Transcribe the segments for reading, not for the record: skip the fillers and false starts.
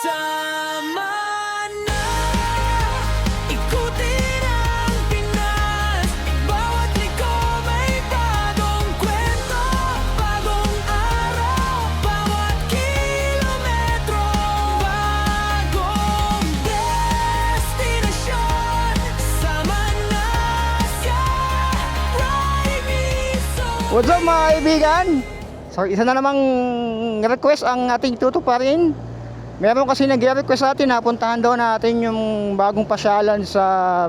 Sama na, ikutin ang Pinas. Bawat liko may bagong kwento, bagong araw, bawat kilometro, bagong destinasyon. Sama na sa Ride Me Zone. What's up mga kaibigan? So isa na namang request ang ating tutuparin. Meron kasi nag-request sa atin na puntahan daw natin yung bagong pasyalan sa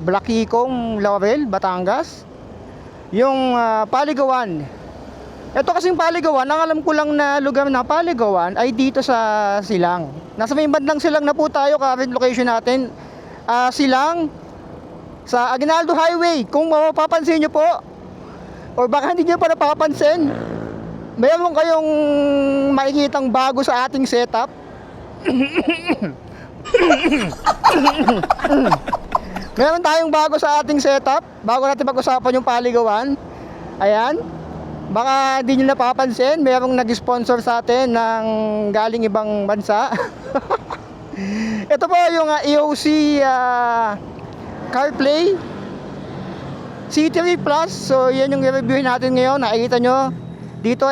Blakikong, Laurel, Batangas. Yung Paligawan. Ito kasing Paligawan, ang alam ko lang na lugar na Paligawan ay dito sa Silang. Nasa may bandang Silang na po tayo, current location natin. Silang sa Aguinaldo Highway. Kung mapapansin nyo po, or baka hindi nyo pa napapansin, mayroon kayong makikitang bago sa ating setup. Meron tayong bago sa ating setup. Bago natin pag-usapan yung Paligawan. Ayan. Baka di nyo napapansin, merong nag-sponsor sa atin ng galing ibang bansa. Ito po yung EOC CarPlay C3 Plus. So yan yung i-review natin ngayon. Nakikita nyo dito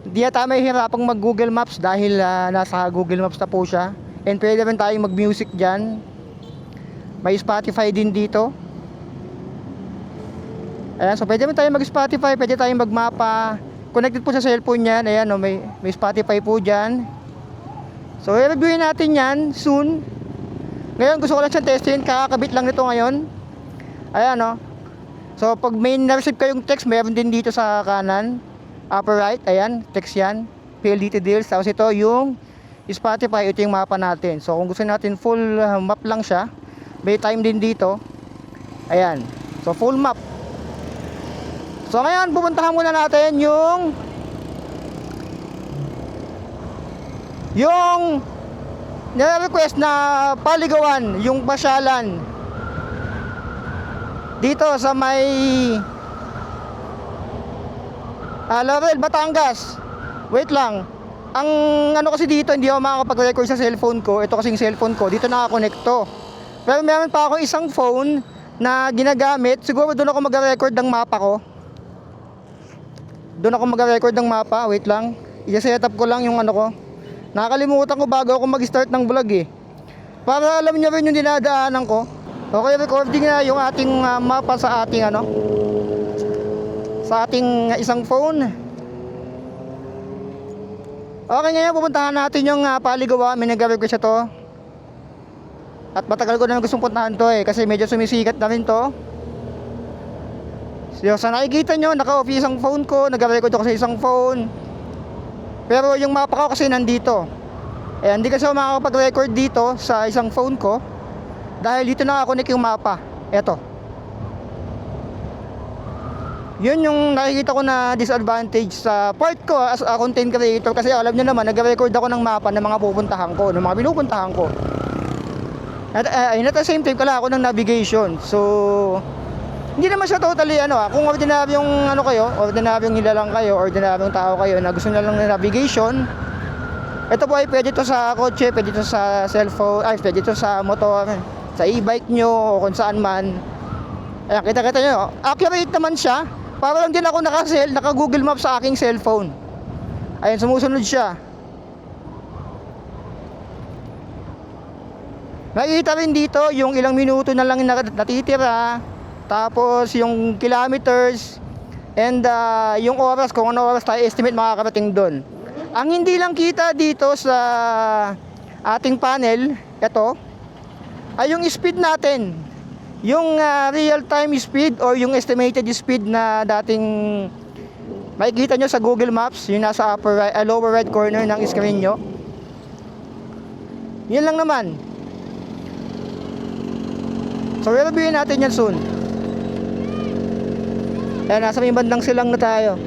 di na tayo may hirapang mag Google Maps dahil nasa Google Maps na po siya. And pwede rin tayong mag music dyan. May Spotify din dito. Ayan, so pwede rin tayong mag Spotify, pwede tayong mag mapa. Connected po sa cellphone yan. Ayan, may Spotify po dyan. So i-reviewin natin yan soon. Ngayon gusto ko lang siyang testin. Kakakabit lang nito ngayon. Ayan o. So pag may na-receive kayong text, meron din dito sa kanan, upper right. Ayan, text yan, PLDT deals. Tapos ito yung Spotify, ito yung mapa natin. So kung gusto natin full map lang siya, may time din dito. Ayan, so full map. So ngayon pupuntahan muna natin yung nire-request na Paligawan, yung pasyalan dito sa may Laurel, Batangas. Wait lang. Ang ano kasi dito, hindi ako makakapag-record sa cellphone ko. Ito kasing cellphone ko, dito nakakonect to. Pero meron pa ako isang phone na ginagamit. Siguro doon ako mag-record ng mapa ko. Doon ako mag-record ng mapa. Wait lang. I-set up ko lang yung ano ko. Nakakalimutan ko bago ako mag-start ng vlog eh. Para alam niyo rin yung dinadaanan ko. Okay, recording na yung ating mapa sa ating sa ating isang phone. Okay, ngayon pupuntahan natin yung Paligawan. May nag-request ito. At matagal ko na gustong puntahan to kasi medyo sumisikat na rin to. So sa nakikita nyo, naka-off isang phone ko. Nag-record ako sa isang phone. Pero yung mapa ko kasi nandito. Hindi kasi ako makakapag-record dito sa isang phone ko dahil dito nakakonek yung mapa. Eto. Yun yung nakikita ko na disadvantage sa part ko as a content creator. Kasi alam nyo naman, nag-record ako ng mapa ng mga pupuntahan ko, ng mga pinupuntahan ko. At the same time, kala ako ng navigation. So hindi naman siya totally kung ordinaryong ordinaryong nilalang kayo, ordinaryong tao kayo na gusto nyo lang ng navigation. Ito po ay pwede to sa kotse, pwede to sa cellphone, pwede to sa motor, sa e-bike nyo o kung saan man. Ayan, kita nyo, accurate naman siya. Para lang din ako naka Google Maps sa aking cellphone. Ayan, sumusunod siya. Nakikita rin dito yung ilang minuto na lang natitira. Tapos yung kilometers. And yung oras, kung ano oras tayo estimate makakarating doon. Ang hindi lang kita dito sa ating panel, ito ay yung speed natin. Yung real time speed or yung estimated speed na dating makikita nyo sa Google Maps, yung nasa lower right corner ng screen nyo. Yun lang naman. So i-reviewin natin yan soon. Ayan, nasa may bandang Silang na tayo.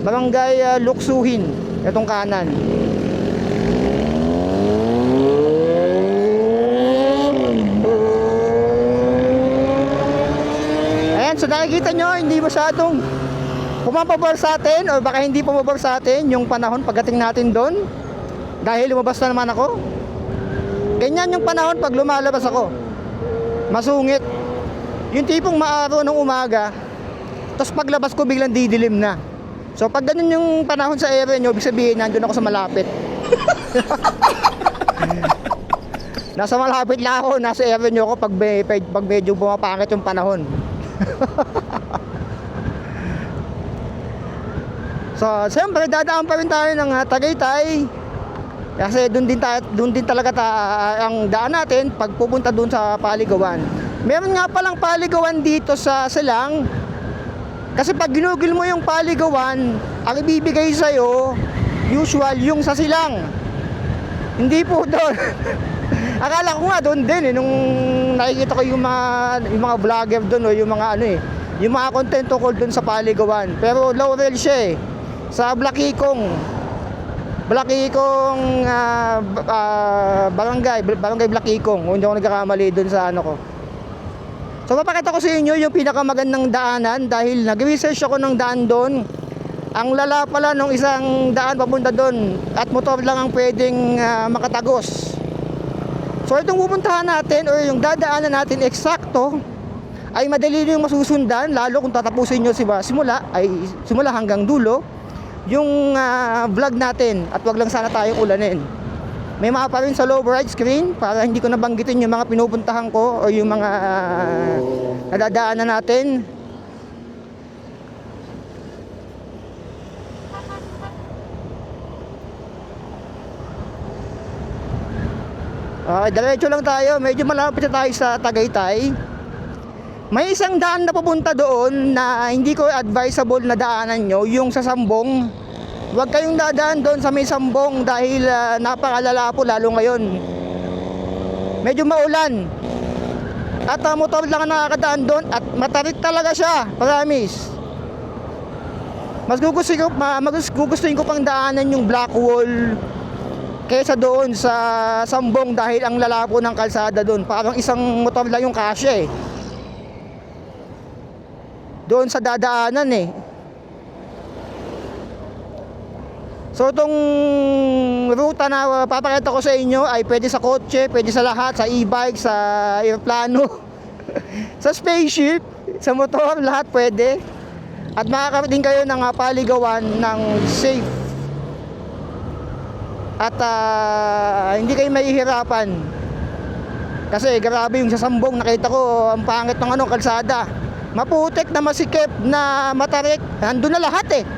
Barangay Luksuhin, itong kanan. Ayan, so nakikita nyo, hindi masyadong pumapabor sa atin o baka hindi pumapabor sa atin yung panahon pagdating natin doon dahil lumabas na naman ako. Ganyan yung panahon pag lumalabas ako, masungit. Yung tipong maaraw ng umaga, tapos paglabas ko biglang didilim na. So pag ganun yung panahon sa area nyo, ibig sabihin nandun ako sa malapit. Nasa malapit lang ako, nasa area nyo ako pag medyo bumapangit yung panahon. So, siyempre dadaan pa rin tayo ng Tagaytay. Kasi doon din talaga ang daan natin pag pupunta doon sa Paligawan. Meron nga palang Paligawan dito sa Silang. Kasi pag ginugol mo yung Paligawan, ang ibibigay sa'yo, usual yung sa Silang. Hindi po doon. Akala ko nga doon din nung nakikita ko yung mga vlogger doon o yung mga yung mga content tungkol doon sa Paligawan. Pero Laurel siya sa Blakikong barangay Blakikong, kung hindi ako nagkakamali doon sa ko. So papakita ko sa inyo yung pinakamagandang daanan dahil nag-research ako ng daan doon. Ang lala pala nung isang daan papunta doon at motor lang ang pwedeng makatagos. So itong pupuntahan natin o yung dadaanan natin eksakto ay madali yung masusundan, lalo kung tatapusin nyo simula hanggang dulo yung vlog natin at wag lang sana tayong ulanin. May mapa rin sa lower right screen para hindi ko nabanggitin yung mga pinupuntahan ko o yung mga nadadaanan natin. Diretso lang tayo, medyo malapit na tayo sa Tagaytay. May isang daan na pupunta doon na hindi ko advisable na daanan nyo, yung sa Sambong. Huwag kayong dadaan doon sa may Sambong dahil napakalala po lalo ngayon. Medyo maulan. At motor lang ang nakakadaan doon at matarik talaga siya, promise. Mas gugustuhin ko pang daanan yung Blackwall kaysa doon sa Sambong dahil ang lalapo ng kalsada doon. Parang isang motor lang yung kasya doon sa dadaanan So itong ruta na papakita ko sa inyo ay pwede sa kotse, pwede sa lahat, sa e-bike, sa aeroplano, sa spaceship, sa motor, lahat pwede. At makakarating kayo ng Paligawan ng safe. At hindi kayo mahihirapan. Kasi grabe yung sa Sambong, nakita ko ang pangit ng kalsada. Maputik na masikip na matarik, nandun na lahat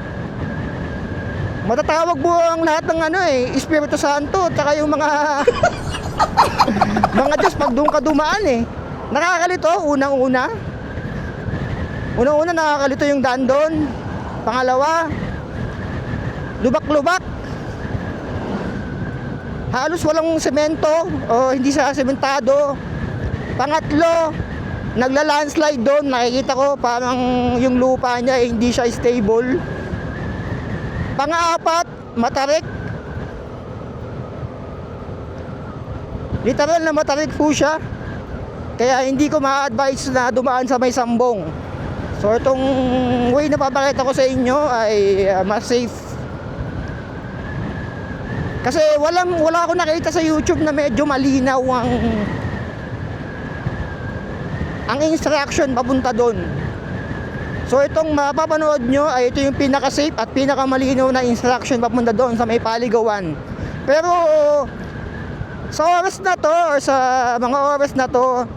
Matatawag po ang lahat ng Espiritu Santo, tsaka yung mga mga Diyos pag doon ka dumaan Nakakalito, unang-una nakakalito yung daan doon. Pangalawa, lubak-lubak. Halos walang semento o hindi siya sementado. Pangatlo, nagla-landslide doon. Nakikita ko parang yung lupa niya hindi siya stable. Pang-apat, matarik. Literal na matarik po siya. Kaya hindi ko ma-advise na dumaan sa may Sambong. So itong way na papakita ko sa inyo ay mas safe. Kasi wala akong nakita sa YouTube na medyo malinaw ang instruction papunta doon. So itong mapapanood nyo ay ito yung pinaka-safe at pinaka-malinaw na instruction papunta doon sa may Paligawan. Pero sa oras na to or sa mga oras na to,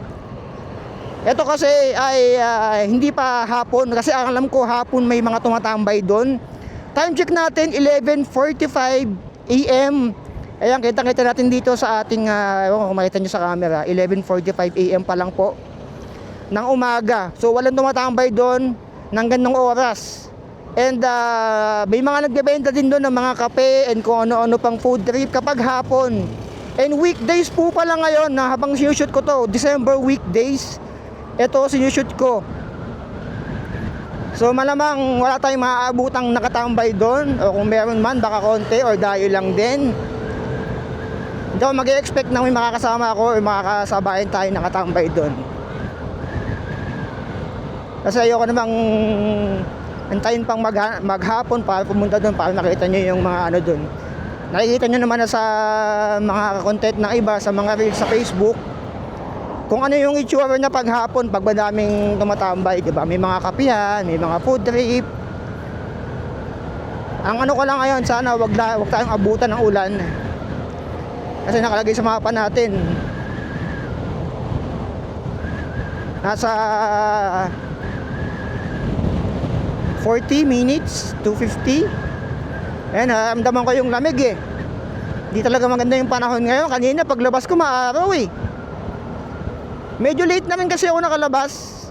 ito kasi ay hindi pa hapon kasi alam ko hapon may mga tumatambay doon. Time check natin 11:45 AM. Ayan, kita-kita natin dito sa ating kung makita nyo sa camera, 11:45 AM pa lang po ng umaga. So walang tumatambay doon ng ganong oras. And may mga nagbebenta din doon ng mga kape and kung ano-ano pang food trip kapag hapon. And weekdays po pala ngayon na habang sinushoot ko to, December weekdays, ito sinushoot ko. So malamang wala tayong maaabutang nakatambay doon, o kung meron man baka konti or dayo lang din. Hindi ako mag-expect na may makakasama ako o makakasabayan tayo nakatambay doon. Kasi ayoko namang antayin pang maghapon para pumunta doon para makita nyo yung mga ano doon. Nakikita nyo naman na sa mga content ng iba, sa mga reels sa Facebook, kung ano yung itsura na paghapon pag madaming tumatambay, diba? May mga kapihan, may mga food trip. Ang ano ko lang ngayon, sana wag tayong abutan ng ulan. Kasi nakalagay sa mapa natin, nasa 40 minutes to 50. Ayan, naramdaman ko yung lamig eh. Di talaga maganda yung panahon ngayon. Kanina paglabas ko maaraw eh. Medyo late na rin kasi ako nakalabas,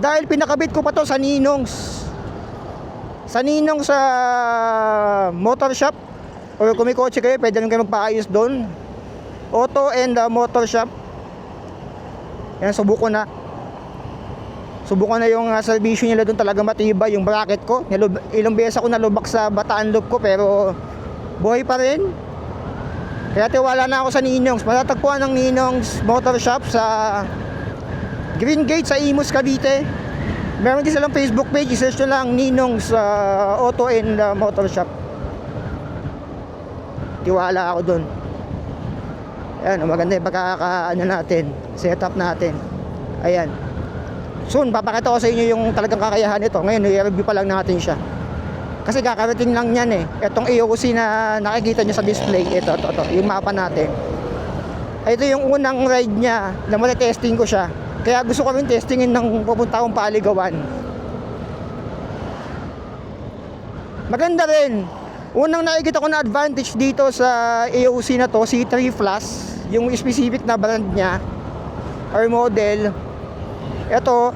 dahil pinakabit ko pa to sa Ninong's. Sa Ninong's sa motor shop. Or kung may kotse kayo, pwede rin kayo magpaayos doon. Auto and motor shop. Yan, subukan na yung servisyo nila doon, talaga matibay yung bracket ko. Ilang beses ako nalubak sa Bataan Loop ko pero buhay pa rin. Kaya tiwala na ako sa Ninong's. Matatagpuan ng Ninong's Motor Shop sa Green Gate sa Imus, Cavite. Meron din silang Facebook page, i-search nyo lang Ninong's Auto and Motor Shop. Tiwala ako doon. Ayan, maganda yung pagkakaano natin, setup natin. Ayan. Soon, papakita ko sa inyo yung talagang kakayahan nito. Ngayon, i-review pa lang natin siya. Kasi kakarating lang yan eh. Itong EOC na nakikita nyo sa display, ito, yung mapa natin. Ito yung unang ride niya na testing ko siya. Kaya gusto ko rin testingin ng pupunta akong Paaligawan. Maganda rin. Unang nakikita ko na advantage dito sa EOC na to, C3 Plus, yung specific na brand niya or model. Ito,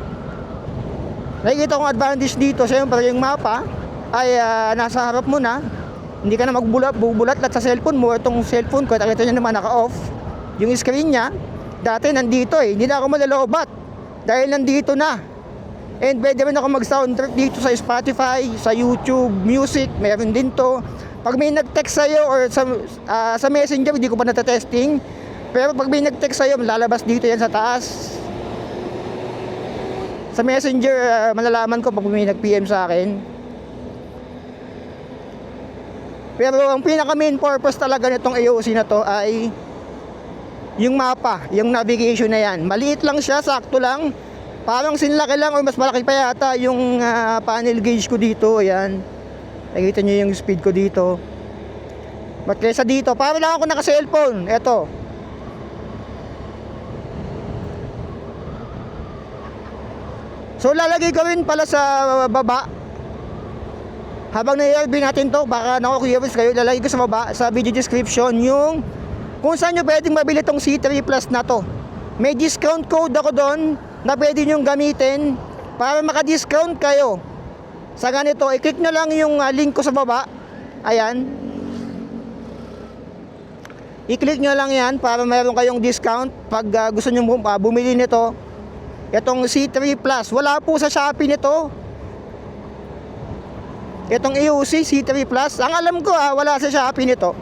nakikita kong advantage dito, siyempre yung mapa ay nasa harap mo na. Hindi ka na magbubulat-lat sa cellphone mo. Itong cellphone ko, nakita nyo naman naka-off yung screen niya. Dati nandito eh, hindi na ako malalobat dahil nandito na. And pwede rin ako mag-sound trip dito sa Spotify, sa YouTube Music, meron din to. Pag may nag-text sa'yo or sa Messenger, hindi ko pa natatesting. Pero pag may nag-text sa'yo, lalabas dito yan sa taas. Sa Messenger, malalaman ko pag may nag-PM sa akin. Pero ang pinaka main purpose talaga nitong EOC na to ay yung mapa, yung navigation na yan. Maliit lang siya, sakto lang. Parang sinlaki lang o mas malaki pa yata yung panel gauge ko dito. Ayan. Nakikita nyo yung speed ko dito. But kaysa dito, parang lang ako naka-cellphone. Eto. So lalagay ko rin pala sa baba. Habang na-i-review natin to, baka naku-curious kayo, lalagay ko sa baba, sa video description, yung kung saan nyo pwedeng mabili tong C3 Plus na to. May discount code ako doon na pwede nyong gamitin para maka-discount kayo. Sa ganito, i-click nyo lang yung link ko sa baba. Ayan. I-click nyo lang yan para mayroon kayong discount pag gusto nyo bumili nito. Itong C3 Plus, wala po sa Shopee nito. Itong EOC C3 Plus, ang alam ko wala sa Shopee nito.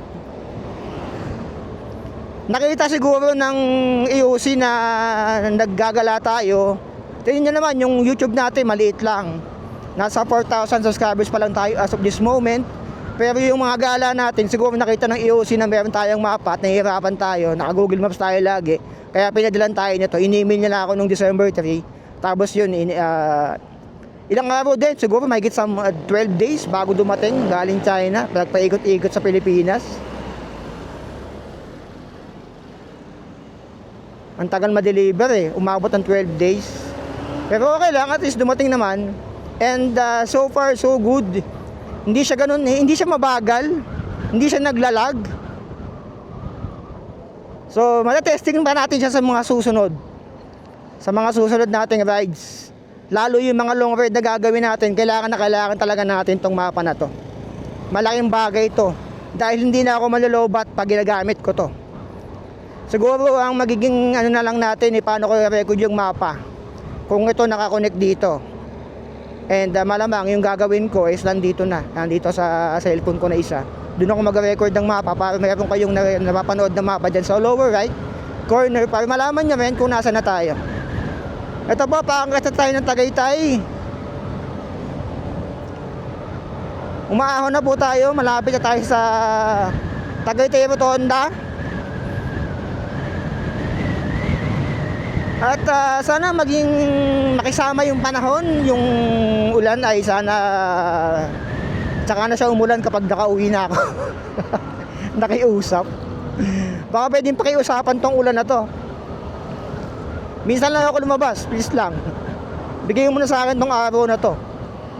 Nakita siguro ng EOC na naggagala tayo. Tingnan nyo naman, yung YouTube natin maliit lang. Nasa 4,000 subscribers pa lang tayo as of this moment. Pero yung mga gala natin, siguro nakita ng EOC na meron tayong mapa at nahihirapan tayo. Naka-Google Maps tayo lagi. Kaya pinadalan tayo nito. In-email niya na ako nung December 3. Tapos yun, ilang araw din, siguro may higit sa 12 days bago dumating galing China. Nagpaikot-ikot sa Pilipinas. Ang tagal ma-deliver eh. Umabot ng 12 days. Pero okay lang, at least dumating naman. And so far, so good. Hindi siya ganun, hindi siya mabagal. Hindi siya naglalag. So, matatesting pa natin siya sa mga susunod. Sa mga susunod nating rides. Lalo yung mga long ride na gagawin natin, kailangan talaga natin tong mapa na to. Malaking bagay to. Dahil hindi na ako malolobat pag ginagamit ko to. Siguro ang magiging ano na lang natin, paano ko i-record yung mapa. Kung ito nakakonect dito. And malamang yung gagawin ko is nandito sa cellphone ko na isa. Doon ako mag-record ng mapa para mayroon kayong napapanood ng mapa dyan sa lower right corner para malaman nyo rin kung nasa na tayo. Ito po, paangkat tayo ng Tagaytay. Umaahon na po tayo, malapit na tayo sa Tagaytay Rotonda. At sana maging makisama yung panahon, yung ulan ay sana tsaka na siya umulan kapag nakauwi na ako. Nakiusap. Baka pwedeng pakiusapan tong ulan na to. Minsan lang ako lumabas, please lang. Bigay mo na sa akin tong araw na to.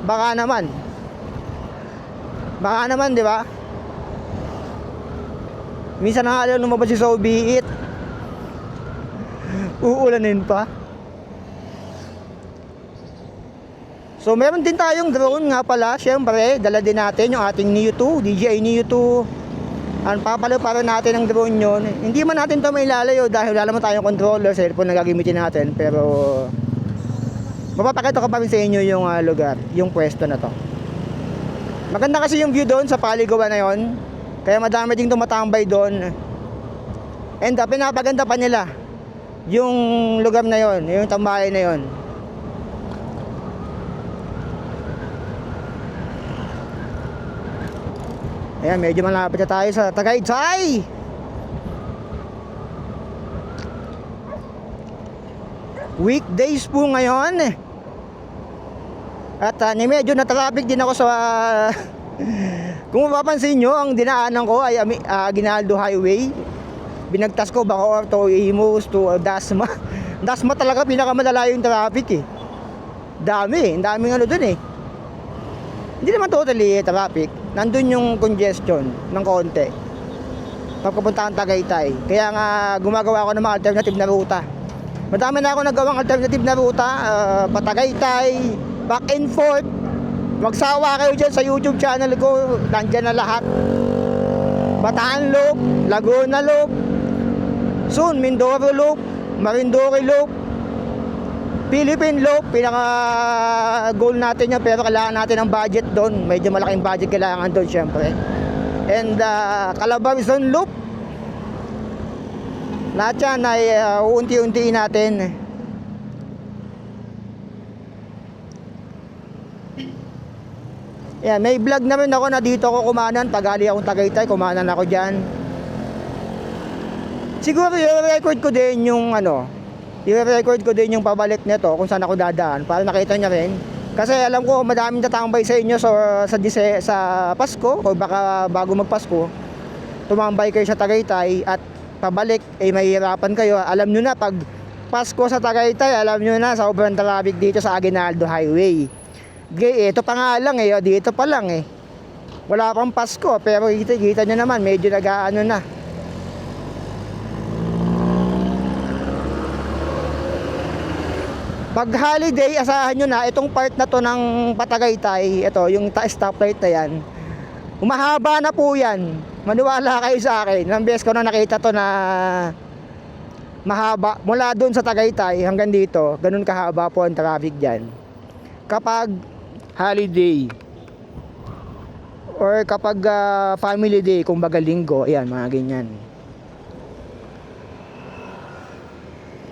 Baka naman, di ba? Minsan na nga lumabas si So Be It. Uulanin pa. So meron din tayong drone nga pala. Siyempre, dala din natin yung ating Neo 2, DJI Neo 2. Ang papaliparo natin ang drone yun. Hindi man natin ito mailalayo dahil wala naman tayong controller, cellphone na gagamitin natin. Pero mapapakita ko pa rin sa inyo yung lugar, yung pwesto na to. Maganda kasi yung view doon sa paligawan na yon. Kaya madami ding tumatambay doon. And pinapaganda pa nila yung lugar na yon, yung tambayan na yon. Ayan, medyo malapit na tayo sa Tagaytay. Weekdays po ngayon. At medyo na-traffic din ako sa kung mapapansin nyo, ang dinaanan ko ay Aguinaldo Highway. Binagtas ko Bacoor to Imus to Dasma. Dasma talaga pinakamadala yung traffic eh. Daming ano dun eh. Hindi naman totally traffic. Nandun yung congestion ng konti pagpupunta ng Tagaytay. Kaya nga gumagawa ako ng mga alternative na ruta. Madami na ako nagawang alternative na ruta, patagaytay, back and forth. Magsawa kayo dyan sa YouTube channel ko, nandyan na lahat. Bataan Loop, Laguna Loop, soon Mindoro Loop, Marinduque Loop, Philippine Loop. Pinaka goal natin yan, pero kailangan natin ng budget doon. Medyo malaking budget kailangan doon syempre. And Calabarzon Loop, lahat yan ay uunti-untiin natin. Yan, may vlog na rin ako na dito ako kumanan. Pagali akong Tagaytay, kumanan ako dyan. Siguro i-record ko din yung i-record ko din yung pabalik nito kung saan ako dadaan para nakita niya rin. Kasi alam ko madaming tatambay sa inyo sa Pasko o baka bago magpasko. Tumambay kayo sa Tagaytay at pabalik ay mahihirapan kayo. Alam nyo na pag Pasko sa Tagaytay, alam nyo na sobrang traffic dito sa Aguinaldo Highway. Ito pa nga lang dito pa lang wala pang Pasko pero kita nyo naman medyo nag-aano na. Pag holiday, asahan nyo na itong part na to ng Patagaytay, ito yung stoplight na yan, umahaba na po yan. Maniwala kayo sa akin, ng beses ko na nakita to na mahaba mula doon sa Tagaytay hanggang dito, ganun kahaba po ang traffic dyan kapag holiday or kapag family day, kumbaga linggo. Ayan, mga ganyan.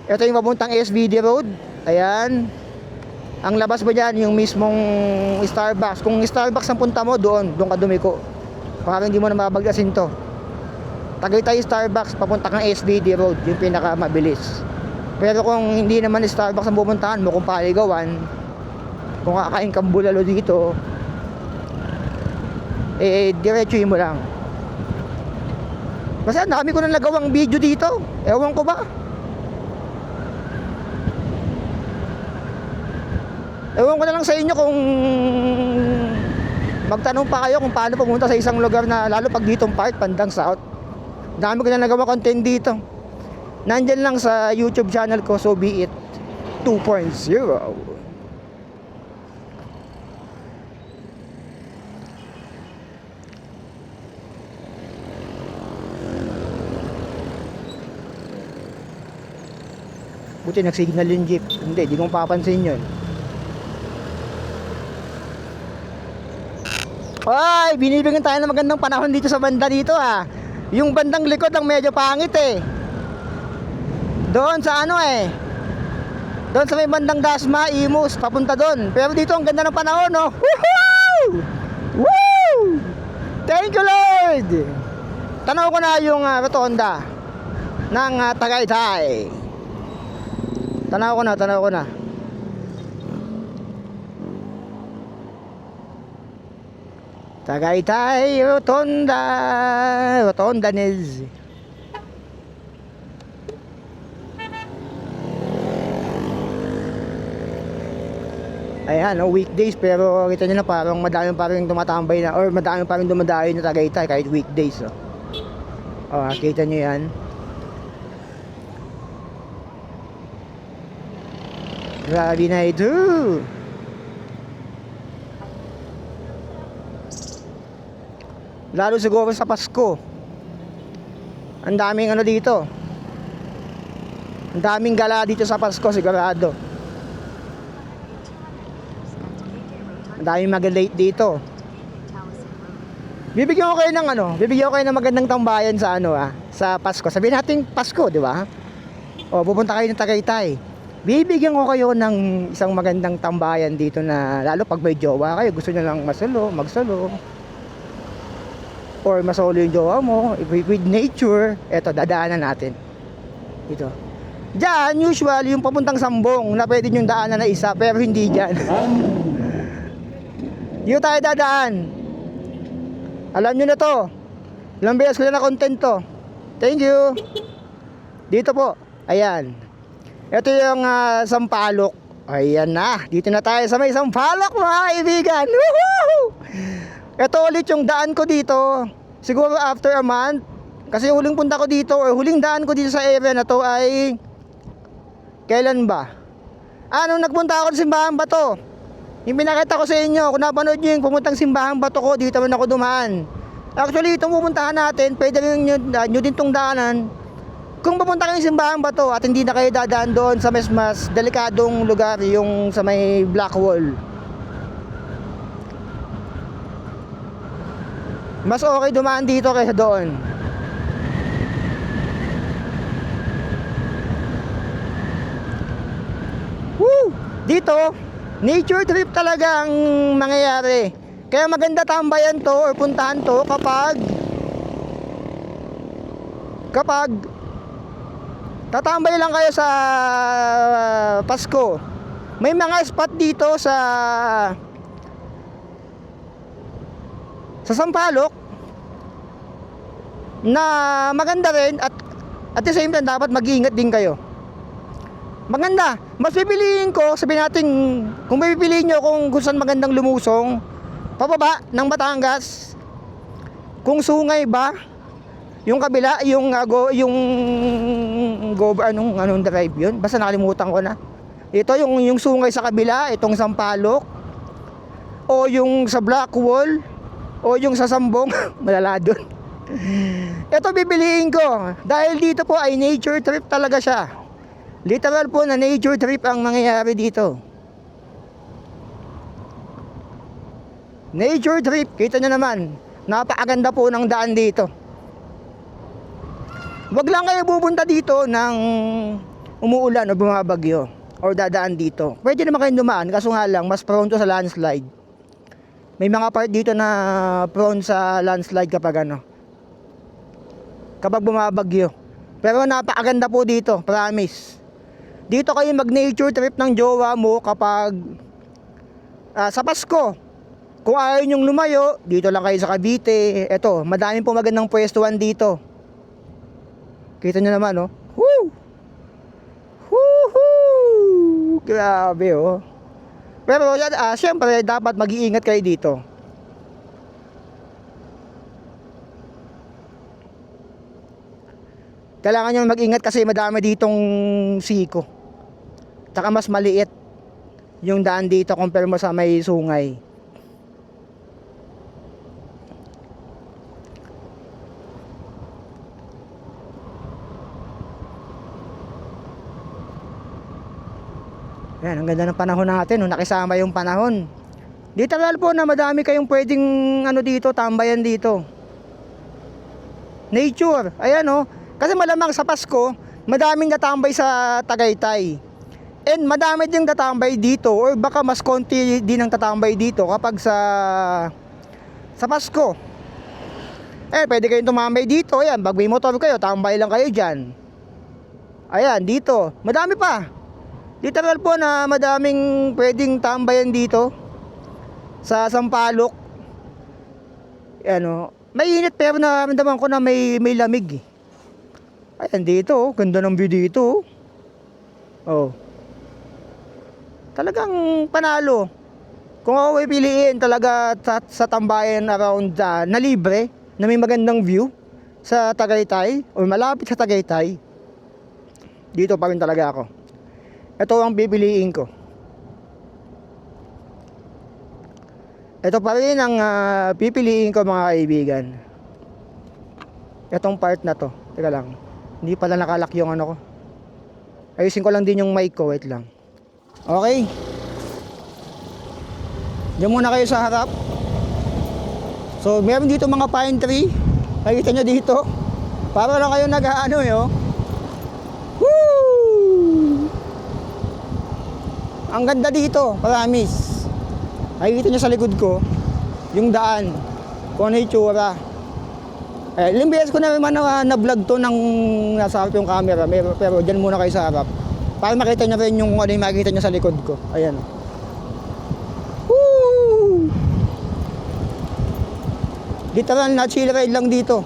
Ito yung papuntang SBD Road. Ayan. Ang labas mo dyan, yung mismong Starbucks. Kung Starbucks ang punta mo, doon ka dumiko. Parang hindi mo na mabagdasin to. Tagaytay Starbucks, papunta kang SBD Road, yung pinaka mabilis. Pero kung hindi naman Starbucks ang pupuntahan mo, kung paligawan, kung kakain kang bulalo dito, diretsuhin mo lang. Kasi dami ko na nagawang video dito. Ewan ko ba? Ewan ko na lang sa inyo kung magtanong pa kayo kung paano pumunta sa isang lugar na lalo pag ditong part, bandang south. Dami ko na nagawa content dito. Nandyan lang sa YouTube channel ko, So Be It 2.0. Buti nag-signal yung jeep. Hindi, di kong papansin yun. Ay, binibigyan tayo ng magandang panahon dito sa banda dito Yung bandang likod ang medyo pangit Doon sa doon sa may bandang Dasma, Imus, papunta doon. Pero dito ang ganda ng panahon Woohoo! Woo! Thank you, Lord! Tanaw ko na yung rotonda ng Tagaytay. Tanaw ko na. Tagaytay, Rotonda Nez. Ayan, weekdays, pero kita nyo na parang madami pa rin tumatambay na, or madami pa rin dumadayo na Tagaytay kahit weekdays. Kita nyo yan. Grabe na ito. Lalo siguro sa Pasko. Ang daming dito. Ang daming gala dito sa Pasko, sigurado. Ang daming mag-late dito. Bibigyan ko kayo ng magandang tambayan sa sa Pasko. Sabihin natin Pasko, di ba? Pupunta kayo ng Tagaytay. Bibigyan ko kayo ng isang magandang tambayan dito na lalo pag may jowa kayo, gusto nyo lang magsalo. Or masolo yung jowa mo, with nature, eto, dadaanan natin. Dito. Diyan, usually, yung papuntang Sambong, na pwede nyo daanan na isa, pero hindi dyan. Dito tayo dadaan. Alam nyo na to. Ilang beses ko na content to. Thank you. Dito po. Ayan. Ito yung Sampaloc. Ayan na. Dito na tayo sa may Sampaloc, mga kaibigan. Woohoo! Ito ulit yung daan ko dito. Siguro after a month. Kasi huling punta ko dito, or huling daan ko dito sa area na to ay kailan ba? Nung nagpunta ako sa Simbahang Bato. Yung pinakita ko sa inyo, kung napanood nyo yung pumuntang Simbahang Bato ko, dito man ako dumaan. Actually, itong pupuntahan natin, pwede rin nyo din itong daanan. Kung pupunta kayo sa Simbahang Bato at hindi na kayo dadaan doon sa mas delikadong lugar, yung sa may Black Wall. Mas okay dumaan dito kaysa doon. Woo! Dito, nature trip talaga ang mangyayari. Kaya maganda tambayan to or puntahan to kapag tatambay lang kayo sa Pasko. May mga spot dito sa Sampaloc na maganda rin, at the same time dapat mag-iingat din kayo. Maganda. Mas pipiliin ko, sabihin natin, kung pipiliin nyo kung gusto magandang lumusong, pababa ng Batangas, kung sungay ba, yung kabila, yung anong drive yun, basta nakalimutan ko na. Ito yung sungay sa kabila, itong Sampaloc, o yung sa Black Wall, o yung sa Sambong, malala dun. Ito bibiliin ko, dahil dito po ay nature trip talaga siya. Literal po na nature trip ang nangyayari dito. Nature trip, kita nyo naman, napakaganda po ng daan dito. Wag lang kayo pupunta dito ng umuulan o bumabagyo or dadaan dito. Pwede naman kayong dumaan, kaso nga lang mas prone to sa landslide. May mga part dito na prone sa landslide kapag bumabagyo. Pero napakaganda po dito, promise. Dito kayo mag nature trip ng jowa mo kapag sa Pasko. Kung ayaw nyong lumayo, dito lang kayo sa Cavite. Eto, madami po magandang pwestuhan dito. Kita nyo naman, oh. Woo! Woohoo! Grabe, oh. Pero syempre dapat mag-iingat kayo dito. Kailangan nyo mag-ingat kasi madami ditong siko. Tsaka mas maliit yung daan dito compare mo sa may sungay. Ayan, ang ganda ng panahon natin, nakisama yung panahon. Dito po na madami kayong pwedeng dito, tambayan dito. Nature, ayan oh. Kasi malamang sa Pasko, madaming natambay sa Tagaytay. And madami din tatambay dito, or baka mas konti din ang tatambay dito kapag sa Pasko. Pwede kayong tumambay dito. Ayan, pag may motor kayo, tambay lang kayo dyan. Ayan, dito. Madami pa. Literal po na madaming pwedeng tambayan dito. Sa Sampaloc. Ayan, mainit pero nararamdaman ko na may lamig. Ayan, dito. Ganda ng view dito. Oh. Talagang panalo. Kung ako pipiliin talaga sa tambayan around na libre, na may magandang view sa Tagaytay o malapit sa Tagaytay, dito pa rin talaga ako. Ito ang pipiliin ko. Ito pa rin ang pipiliin ko mga kaibigan. Itong part na to. Teka lang. Hindi pala nakalock yung ano ko. Ayusin ko lang din yung mic ko. Wait lang. Okay. Diyan muna kayo sa harap. So, meron dito mga pine tree. Nakikita nyo dito. Para lang kayo nag-ano yun. Woo! Ang ganda dito, promise. Nakikita nyo sa likod ko yung daan. Kung ano yung tsura. Ilang beses ko na naman na-vlog to ng nasa harap yung camera. Pero dyan muna kayo sa harap. Para makita nyo rin yung ano yung makikita nyo sa likod ko. Ayan. Literal na chill ride lang dito.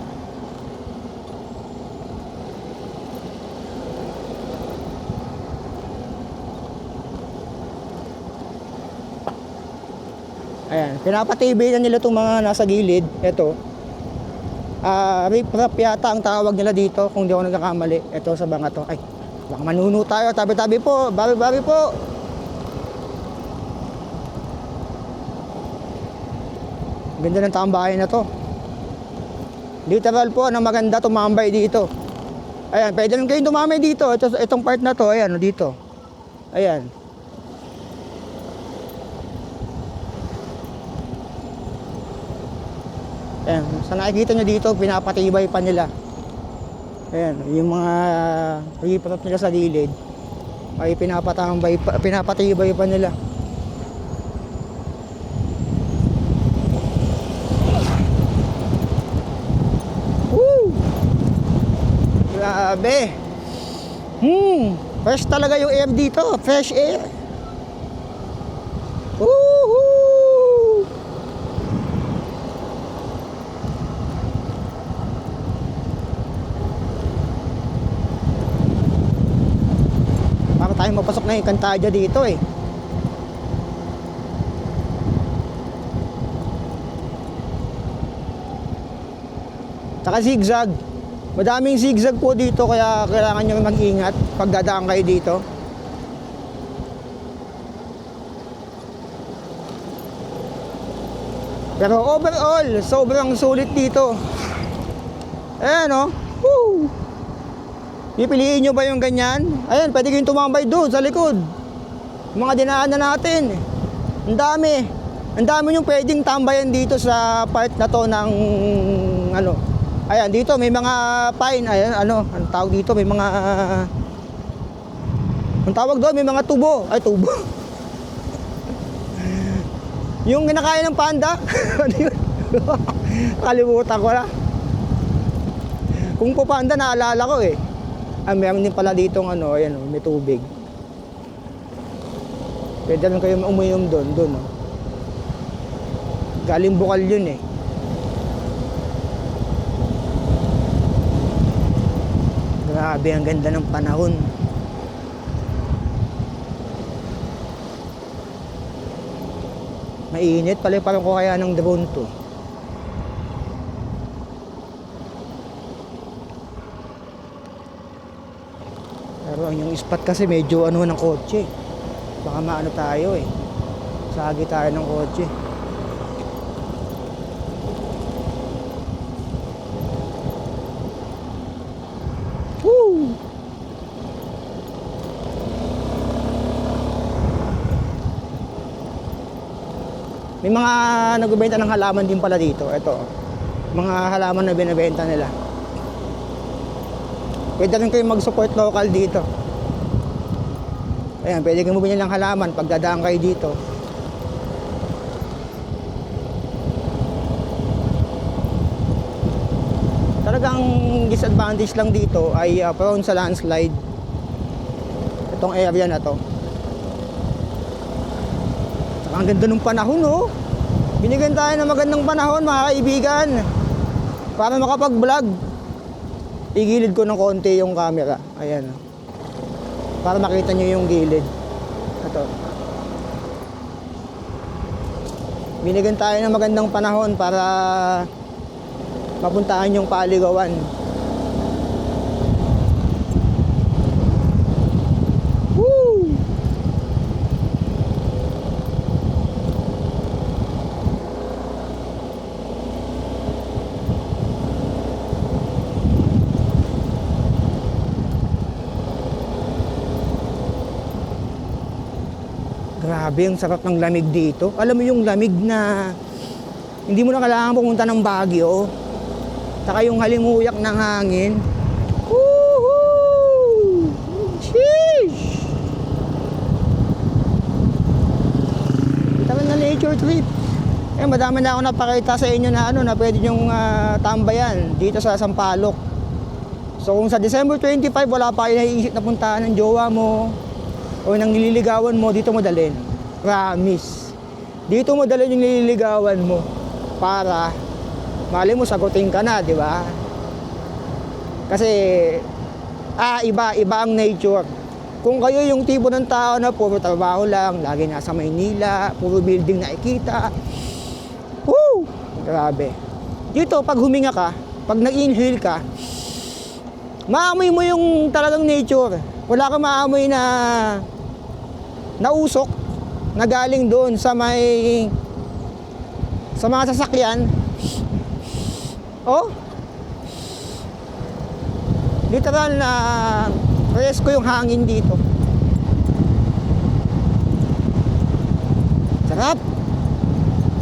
Ayan, pinapatibay na nila itong mga nasa gilid. Ito. Rip-rap yata ang tawag nila dito kung di ako nagkakamali. Ito sa banga to. Ay, baka manuno tayo. Tabi-tabi po. Babi-babi po. Ganda ng tambahay na to. Literal po na maganda tumambay dito. Ayan, pwede rin kayong tumambay dito. Itong part na to, ayan, dito. Ayan. Ayan, sa nakikita nyo dito, pinapatibay pa nila. Ayan, yung mga rip-rap nila sa gilid ay pinapatibay pa nila. Grabe. Fresh talaga yung air dito. Fresh air. Woohoo! Para tayo mapasok na yung Cantadia dito eh. Tsaka zigzag. Madaming zigzag po dito kaya kailangan nyo mag-ingat pag dadaan kayo dito. Pero overall, sobrang sulit dito. Ayan o. Woo! Pipiliin nyo ba yung ganyan? Ayan, pwede kayong tumambay doon sa likod. Mga dinaanan natin. Ang dami. Ang dami yung pwedeng tambayan dito sa part na to ng ano. Ayan, dito may mga pine. Ayan, ano tawag dito? May mga... Ang tawag doon, may mga tubo. Ay, tubo. Yung kinakain ng panda. Ano yun? Kalimutan ko na. Kung po panda, naalala ko eh. Meron din pala ditong ano, ayan, may tubig. Pwede rin kayo uminom doon. Galing bukal yun eh. Grabe, ang ganda ng panahon. Mainit, pala ko kaya ng drone to. Pero yung spot kasi medyo ano ng kotse. Baka maano tayo eh. Sagi tayo ng kotse. May mga nagbebenta ng halaman din pala dito. Ito, mga halaman na binebenta nila. Pwede rin kayo mag-support local dito. Ayan, pwede kayong bumili ng halaman pag dadaan kayo dito. Talagang disadvantage lang dito ay prone sa landslide. Itong area na to. Saka ang ganda ng panahon, oh. Binigyan tayo ng magandang panahon, mga kaibigan, para makapag-vlog. Igilid ko ng konti yung camera. Ayan. Para makita nyo yung gilid. Ito. Binigyan tayo ng magandang panahon para mapuntahan yung Paligawan. Woo! Grabe, ang sarap ng lamig dito. Alam mo yung lamig na hindi mo na kailangan pumunta ng Baguio. Saka yung halimuyak ng hangin. Woohoo! Sheesh! Tama na nature trip. Madami na ako napakita sa inyo na na pwede nyong tambayan dito sa Sampaloc. So kung sa December 25 wala pa kayo naiisip na puntahan ng jowa mo o ng nililigawan mo, dito mo dalhin. Promise. Dito mo dalhin yung nililigawan mo para mali mo sagutin ka na, di ba? Kasi iba ang nature. Kung kayo yung tipo ng tao na puro trabaho lang, lagi nasa Maynila, puro building nakikita. Woo! Grabe. Dito pag huminga ka, pag nag-inhale ka, maamoy mo yung talagang nature. Wala kang maamoy na usok na galing doon sa mga sasakyan. Oh, literal na fresco yung hangin dito. Sarap.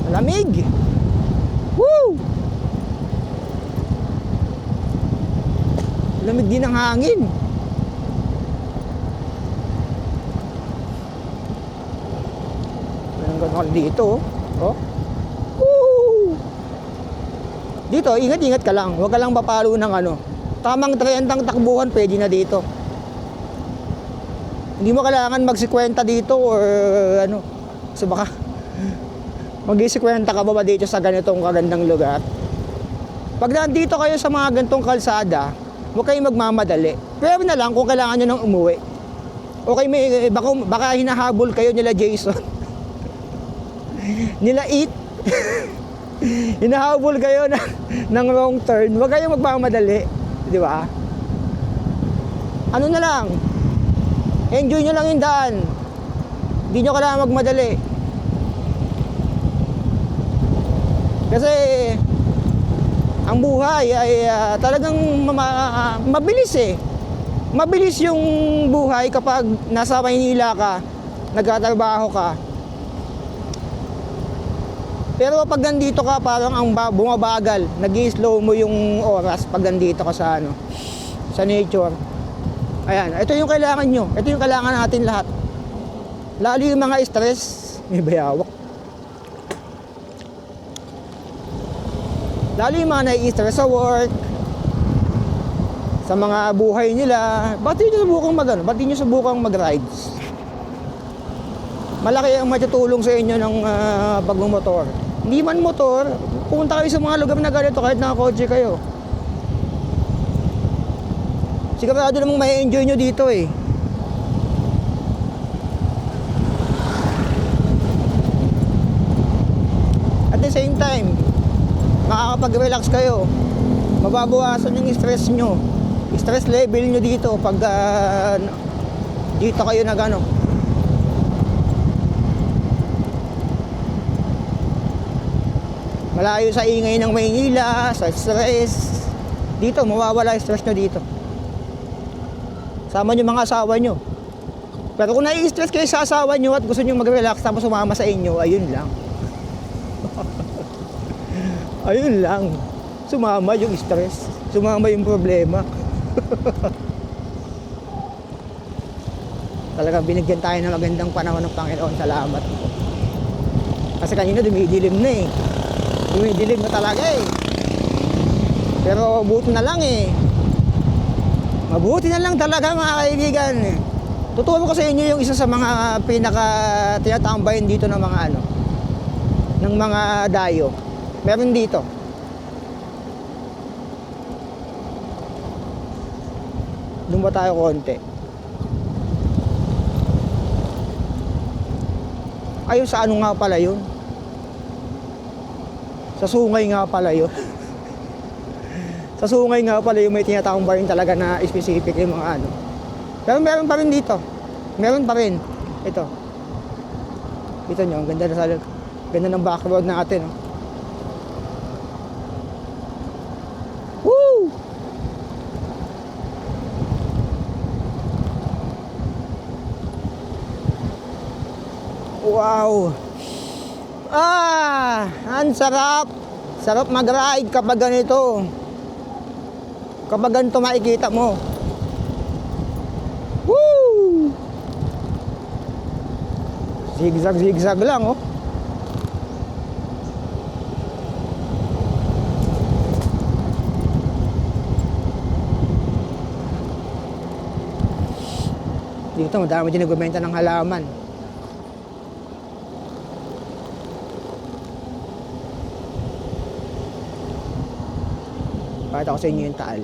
Malamig. Woo! Lamig din ang hangin. Ganun dito, oh. Woo! Dito, ingat-ingat ka lang. Huwag ka lang mapalo ng tamang 30 takbuhan, pwede na dito. Hindi mo kailangan mag-50 dito or So baka mag-50 ka ba dito sa ganitong kagandang lugar? Pag nandito kayo sa mga ganitong kalsada, huwag kayong magmamadali. Pero na lang kung kailangan nyo nang umuwi. Okay, baka hinahabol kayo nila Jason. Nila Eat. Hinahabol kayo ng wrong turn. Huwag kayong magmamadali. Di ba? Ano na lang, enjoy nyo lang yung daan. Hindi nyo kailangan magmadali. Kasi ang buhay ay talagang mabilis eh. Mabilis yung buhay kapag nasa Maynila ka, nagtatrabaho ka. Pero pag nandito ka, parang ang bumabagal, nag-i-slow mo yung oras pag nandito ka sa nature. Ayan, ito yung kailangan nyo. Ito yung kailangan natin lahat. Lalo yung mga stress, may bayawak. Lalo yung mga nai-stress sa work, sa mga buhay nila, ba't di nyo subukang mag-rides? Malaki ang matutulong sa inyo ng pagmumotor. Hindi man motor, pumunta kayo sa mga lugar na ganito kahit nakakotse kayo. Sigurado namang may enjoy nyo dito eh. At the same time, makakapag-relax kayo. Mababawasan yung stress nyo. Stress level nyo dito pag dito kayo malayo sa ingay ng Maynila, sa stress. Dito, mawawala yung stress nyo dito. Sama nyo mga asawa nyo. Pero kung nai-stress kayo sa asawa nyo at gusto nyo mag-relax tapos sumama sa inyo, ayun lang. Ayun lang. Sumama yung stress. Sumama yung problema. Talagang binigyan tayo ng magandang panahon ng Panginoon. Salamat po. Kasi kanina dumidilim na eh. Dumidilim na talaga eh. Pero buti na lang eh. Mabuti na lang talaga mga kaibigan. Tuturo ko sa inyo yung isa sa mga pinaka tinatambayan dito ng mga ano, ng mga dayo. Meron dito. Doon ba tayo konti? Ayun sa ano nga pala yun? Sa sungay nga pala yun. Sa sungay nga pala yung may tinatambayan talaga na specific yung mga ano. Pero meron pa rin dito. Meron pa rin. Ito. Ito nyo, ang ganda na ganda ng background natin. Oh. Woo! Wow! Ang sarap! Sarap mag-ride kapag ganito. Kapag ganito makikita mo. Woo! Zigzag, zigzag lang, oh. Dito, madami din nagbebenta ng halaman. Pakita ko sa inyo yung taal.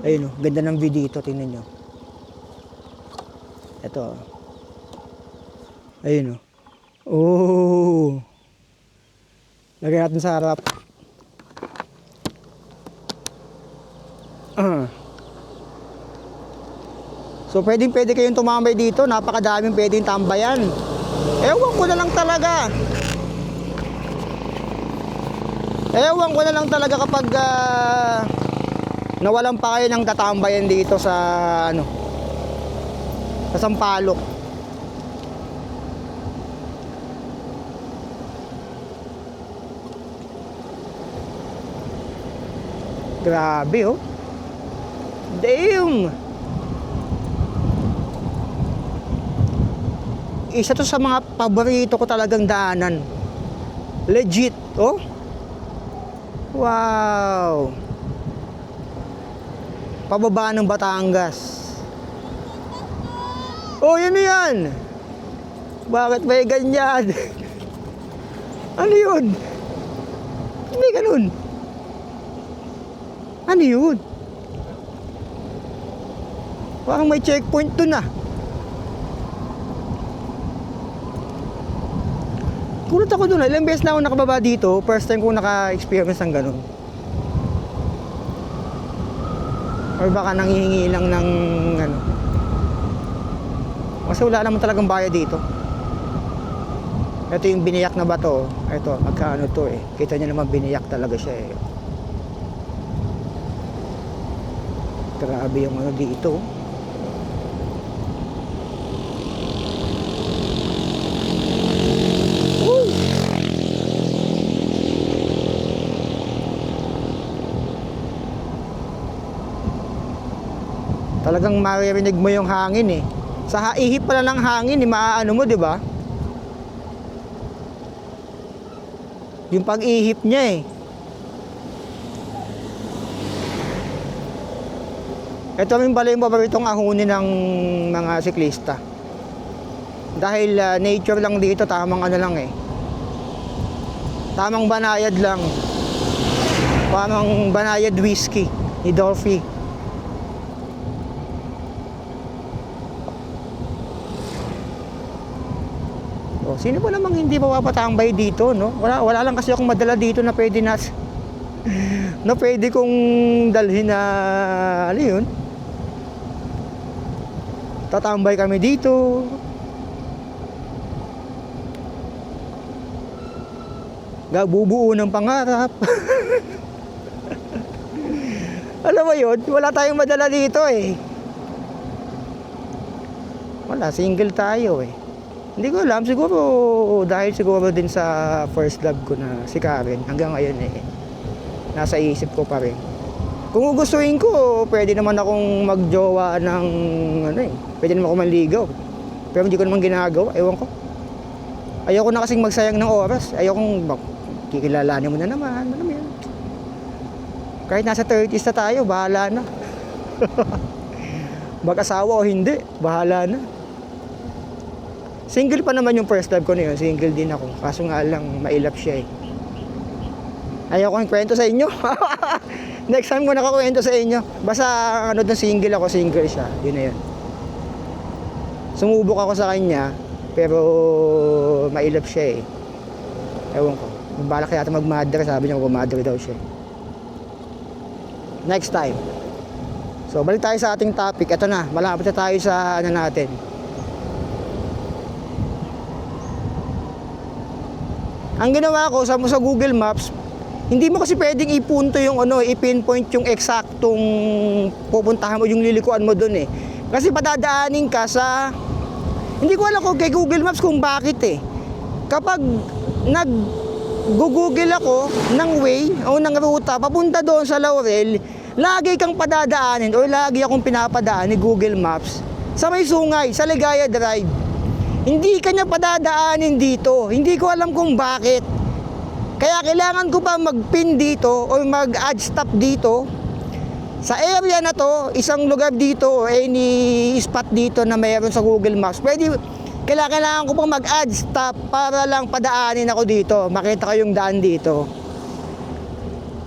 Ayun, oh, ganda ng view dito, tingnan nyo. Ito. Ayun, oh. Oh. Lagyan natin sa harap. So pwede kayong tumambay dito, napakadaming pwedeng tambayan. Ewan ko na lang talaga. Ewan ko na lang talaga kapag nawalan pa kayo ng tatambayan dito sa ano, sa Sampaloc. Grabe, oh. Damn. Isa to sa mga paborito ko talagang daanan. Legit, oh. Wow. Pababa ng Batangas. Oh, yun yan. Bakit may ganyan? Ano yun? Hindi ganun. Ano yun? Parang may checkpoint dun ah. Kulot ako dun. Ilang beses na ako nakababa dito. First time ko naka-experience ng ganun. Or baka nanghihingi lang ng ano. Kasi wala naman talagang bayad dito. Ito yung biniyak na bato. Ito, magkaano to eh. Kita nyo naman biniyak talaga siya eh. Grabe yung ano dito. Talagang maririnig mo yung hangin eh. Sa ihip pala ng hangin, maaano mo, di ba? Yung pag-ihip niya eh. Ito rin pala yung paboritong ahunin ng mga siklista. Dahil nature lang dito, tamang ano lang eh. Tamang banayad lang. Tamang banayad whiskey ni Dolphy. Oh, sino ba namang hindi mapapatambay dito, no? Wala lang kasi akong madala dito na pwede na na pwede kong dalhin na ano yun? Tatambay kami dito. Bubuo ng pangarap. Alam mo yun? Wala tayong madala dito eh. Wala, single tayo eh. Hindi ko alam, siguro dahil siguro din sa first love ko na si Karen, hanggang ngayon eh, nasa isip ko pa rin. Kung gustuin ko, pwede naman akong magjowa ng ano eh, pwede naman ako manligaw. Pero hindi ko naman ginagawa, ewan ko. Ayoko na kasing magsayang ng oras, ayokong kikilalanin mo na naman, ano mo yun. Kahit nasa 30s na tayo, bahala na. Mag-asawa o hindi, bahala na. Single pa naman yung first love ko na yun. Single din ako. Kaso nga lang, mailap siya eh. Ayaw ko yung kwento sa inyo. Next time ko nakakwento sa inyo. Basta ano doon, single ako, single siya. Yun na yun. Sumubok ako sa kanya, pero mailap siya eh. Ewan ko. Balak yata mag-mother, sabi niya mag-mother daw siya. Next time. So, balik tayo sa ating topic. Ito na, malapit na tayo sa ano natin. Ang ginawa ko sa Google Maps, hindi mo kasi pwedeng ipunto yung ano, i-pinpoint yung eksaktong pupuntahan mo, yung lilikuan mo doon eh. Kasi padadaanin ka sa, hindi ko alam kung kay Google Maps kung bakit eh. Kapag nag-google ako ng way o ng ruta papunta doon sa Laurel, lagi kang padadaanin o lagi akong pinapadaan ni Google Maps sa may sungay, sa Ligaya Drive. Hindi kanya padadaanin dito. Hindi ko alam kung bakit. Kaya kailangan ko pa mag-pin dito o mag-add stop dito. Sa area na to, isang lugar dito o any spot dito na mayroon sa Google Maps, kailangan ko pa mag-add stop para lang padaanin ako dito. Makita ko yung daan dito.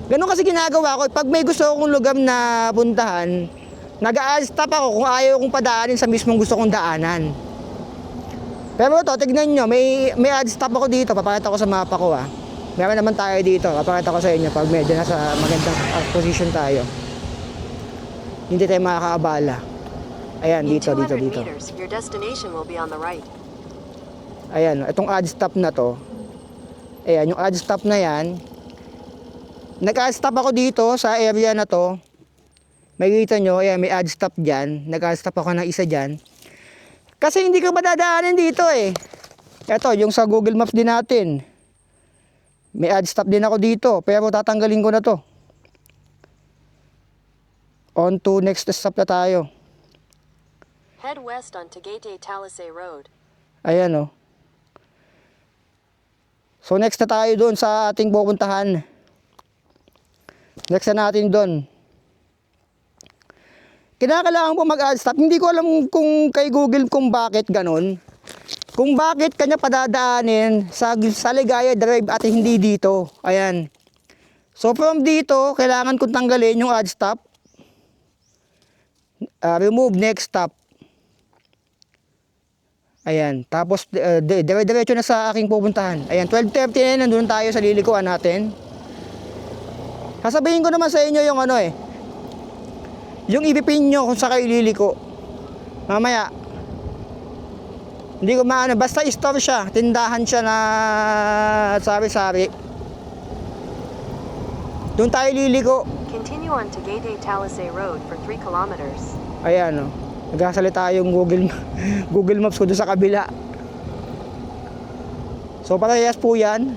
Ganun kasi ginagawa ko. Pag may gusto akong lugar na puntahan, nag-add stop ako kung ayaw kong padaanin sa mismong gusto kong daanan. Pero ito, tignan nyo, may add stop ako dito, papakita ko sa mapa ko ah. Meron naman tayo dito, papakita ko sa inyo pag medyo nasa magandang position tayo. Hindi tayo makakaabala. Ayan, dito. Meters, your destination will be on the right. Ayan, itong add stop na to. Ayan, yung add stop na yan. Nag-add stop ako dito sa area na to. Makikita nyo, ayan, may add stop dyan. Nag-add stop ako ng isa dyan. Kasi hindi ka madadaanin dito eh. Ito, yung sa Google Maps din natin. May add stop din ako dito, pero tatanggalin ko na to. On to next stop na tayo. Head west on Tagaytay Talisay Road. Ayan oh. So next na tayo doon sa ating pupuntahan. Next na natin doon. Kinakailangan po mag-add stop. Hindi ko alam kung kay Google kung bakit ganun. Kung bakit kanya padadaanin sa Ligaya Drive at hindi dito. Ayan. So from dito, kailangan kong tanggalin yung add stop. Remove next stop. Ayan. Tapos dire-diretso na sa aking pupuntahan. Ayan, 12:30 na, nandun tayo sa lilikuan natin. Sasabihin ko naman sa inyo yung ano eh. Yung ipipin nyo kung saan kayo liliko. Mamaya. Hindi ko maano. Basta store siya. Tindahan siya na sari-sari. Doon tayo liliko. Continue on Tagaytay Talisay Road for 3 kilometers. Ayan o. Nagkasalita yung Google Maps ko doon sa kabila. So parehas po yan.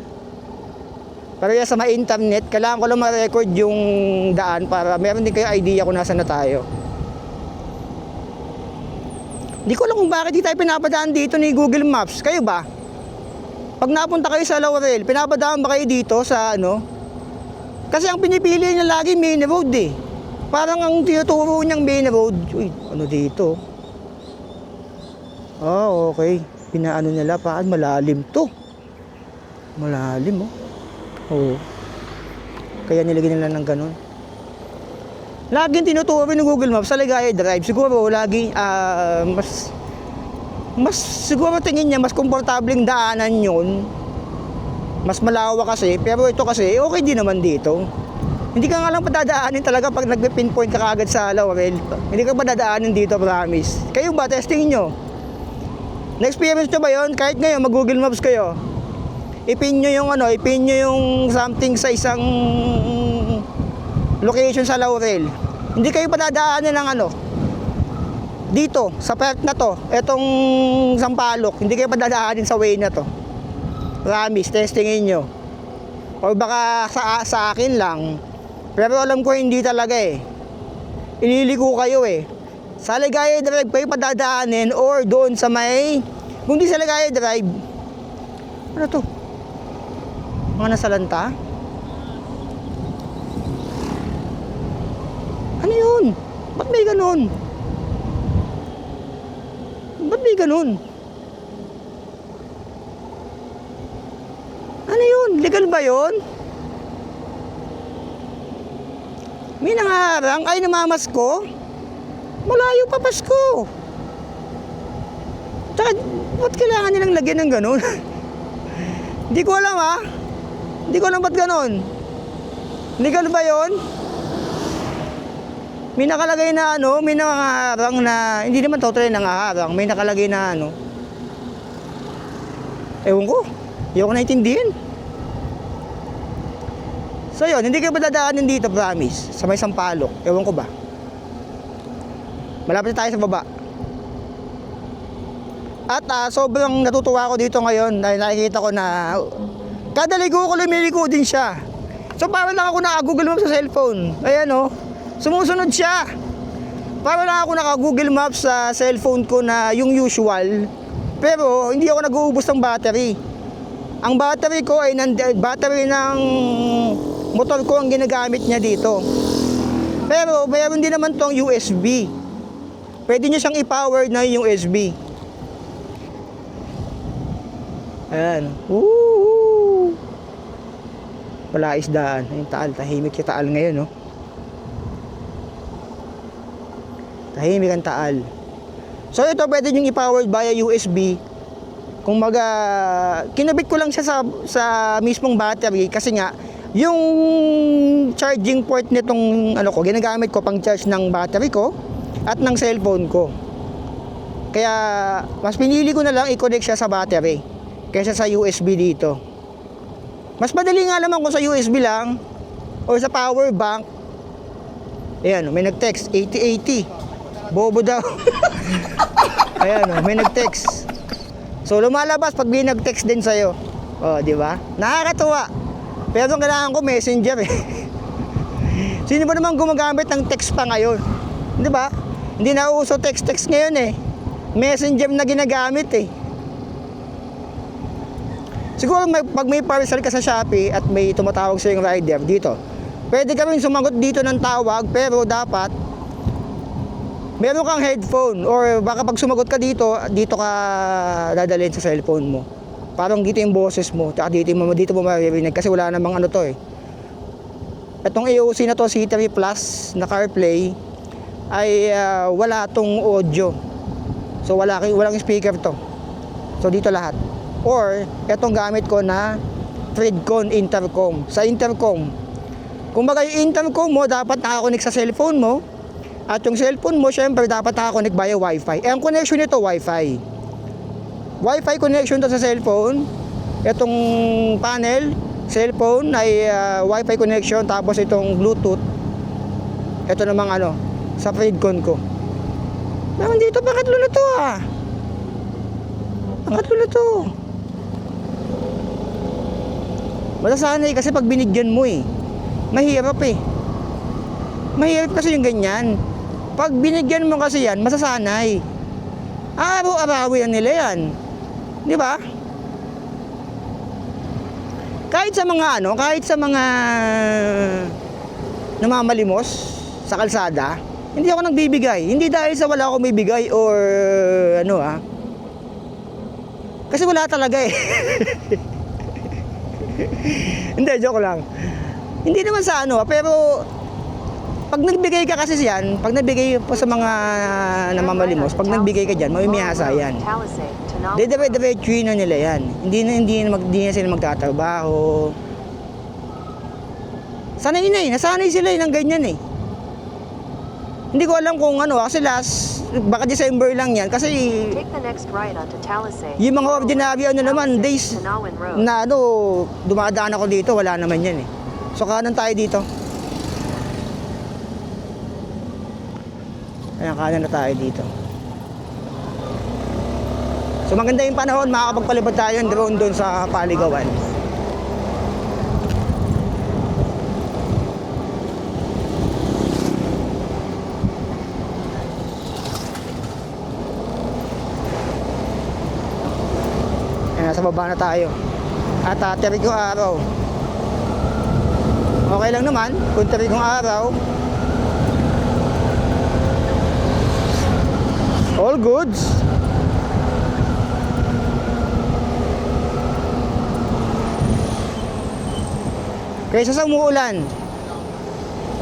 Parehas sa may internet. Kailangan ko lang ma-record yung daan para meron din kayo idea kung nasa na tayo. Hindi ko alam kung bakit di tayo pinapadaan dito ni Google Maps. Kayo ba? Pag napunta kayo sa Laurel, pinapadaan ba kayo dito sa ano? Kasi ang pinipili niya lagi main road eh. Parang ang tinuturo niyang main road. Uy, ano dito? Ah, okay. Pinaano nila, paan malalim to. Malalim oh. Oo. Kaya nilagyan nila ng ganun. Laging tinuturo ni Google Maps sa Ligaya Drive. Siguro lagi mas siguro tingin niya mas komportableng daanan yun. Mas malawak kasi, pero ito kasi okay din naman dito. Hindi ka nga lang padadaanin talaga pag nagpe-pinpoint ka agad sa Laurel. Hindi ka padadaanin dito, promise. Kayo ba, testing nyo? Na-experience nyo ba yun? Kahit ngayon, mag-Google Maps kayo. Ipin nyo yung ano, ipin nyo yung something sa isang location sa Laurel. Hindi kayo padadaanin ng ano. Dito, sa part na to, etong Sampaloc, hindi kayo padadaanin sa way na to. Promise, testingin nyo. O baka sa akin lang. Pero alam ko hindi talaga eh. Ililiko kayo eh. Sa Ligaya Drive kayo padadaanin or doon sa may, kung di sa Ligaya Drive, ano to? Mga nasalanta? Ano yun? Ba't may ganun? Ba't may ganun? Ano yun? Legal ba yun? May nangarang ay namamasko? Malayo pa Pasko. Tsaka, ba't kailangan nilang lagyan ng ganun? Hindi ko alam ha. Hindi ko alam ba't ganun. Legal ba yun? May nakalagay na ano, may nangaharang na, hindi naman totally nangaharang, may nakalagay na ano. Ewan ko, hindi ko naintindihan. So yun, hindi kayo ba dadaanin dito, promise, sa may Sampaloc, ewan ko ba. Malapit na tayo sa baba. At sobrang natutuwa ako dito ngayon dahil nakikita ko na kada ligo ko lumiliko din siya. So parang lang ako naka-Google Maps sa cellphone. Ayan oh, sumusunod siya. Parang lang ako naka-Google Maps sa cellphone ko na yung usual. Pero hindi ako nag-uubos ng battery. Ang battery ko ay battery ng motor ko ang ginagamit niya dito. Pero mayroon din naman tong USB. Pwede niyo siyang i-power na yung USB. Ayan. Woo! Wala isdaan. Ayun, Taal. Tahimik si Taal ngayon, no? Tahimik ang Taal. So, ito pwede nyo i-powered via USB. Kung kinabit ko lang siya sa mismong battery kasi nga, yung charging port nitong ginagamit ko pang charge ng battery ko at ng cellphone ko. Kaya, mas pinili ko na lang i-connect siya sa battery kaysa sa USB dito. Mas madali nga naman kung sa USB lang o sa power bank. Ayan, may nag-text 8080. Bobo daw. Ayan, may nag-text. So lumalabas pag may nag-text din sa'yo. O, di ba? Nakakatuwa. Pero kailangan ko messenger eh. Sino ba naman gumagamit ng text pa ngayon? Di ba? Hindi na uso text ngayon eh. Messenger na ginagamit eh. Siguro pag may parcel ka sa Shopee at may tumatawag sa yung rider dito, pwede ka rin sumagot dito ng tawag pero dapat meron kang headphone or baka pag sumagot ka dito ka dadalhin sa cellphone mo. Parang dito yung boses mo, dito mo maririnig kasi wala namang ano to eh. Itong AOC na to, C3 Plus na CarPlay ay wala tong audio. So walang speaker to. So dito lahat. Or etong gamit ko na Fredcon intercom. Sa intercom, kung bagay yung intercom mo dapat nakakonek sa cellphone mo. At yung cellphone mo syempre dapat nakakonek via Wi-Fi. Ang connection nito Wi-Fi. Wi-Fi connection to sa cellphone. Etong panel, cellphone ay Wi-Fi connection. Tapos itong Bluetooth. Ito namang sa Fredcon ko. Pero dito pangatlo na to Pangatlo na to. Masasanay kasi pag binigyan mo eh. Mahirap eh. Mahirap kasi yung ganyan. Pag binigyan mo kasi yan, masasanay. Araw-arawin nila yan. Di ba? Kahit sa mga namamalimos sa kalsada, hindi ako nagbibigay. Hindi dahil sa wala akong bibigay or kasi wala talaga eh. Hindi, joke lang. Hindi naman sa pero pag nagbigay ka kasi yan, pag nagbigay po sa mga namamalimos, pag nagbigay ka dyan, mamimiyasa yan. Dire-diretso na nila yan. Hindi na sila magtatrabaho. Nasanay sila ng ganyan eh. Hindi ko alam kung kasi baka December lang yan kasi Take the next right onto Talisay. yung mga ordinary naman days Tanawan Road. na dumadaan ako dito, wala naman yan eh. So kanan tayo dito. Ayan, kanan na tayo dito. So maganda yung panahon, makakapagpalipad tayo ng drone doon sa Paligawan. Nasa baba na tayo. At tirik yung araw. Okay lang naman kung tirik yung araw. All goods. Kaysa sa umuulan,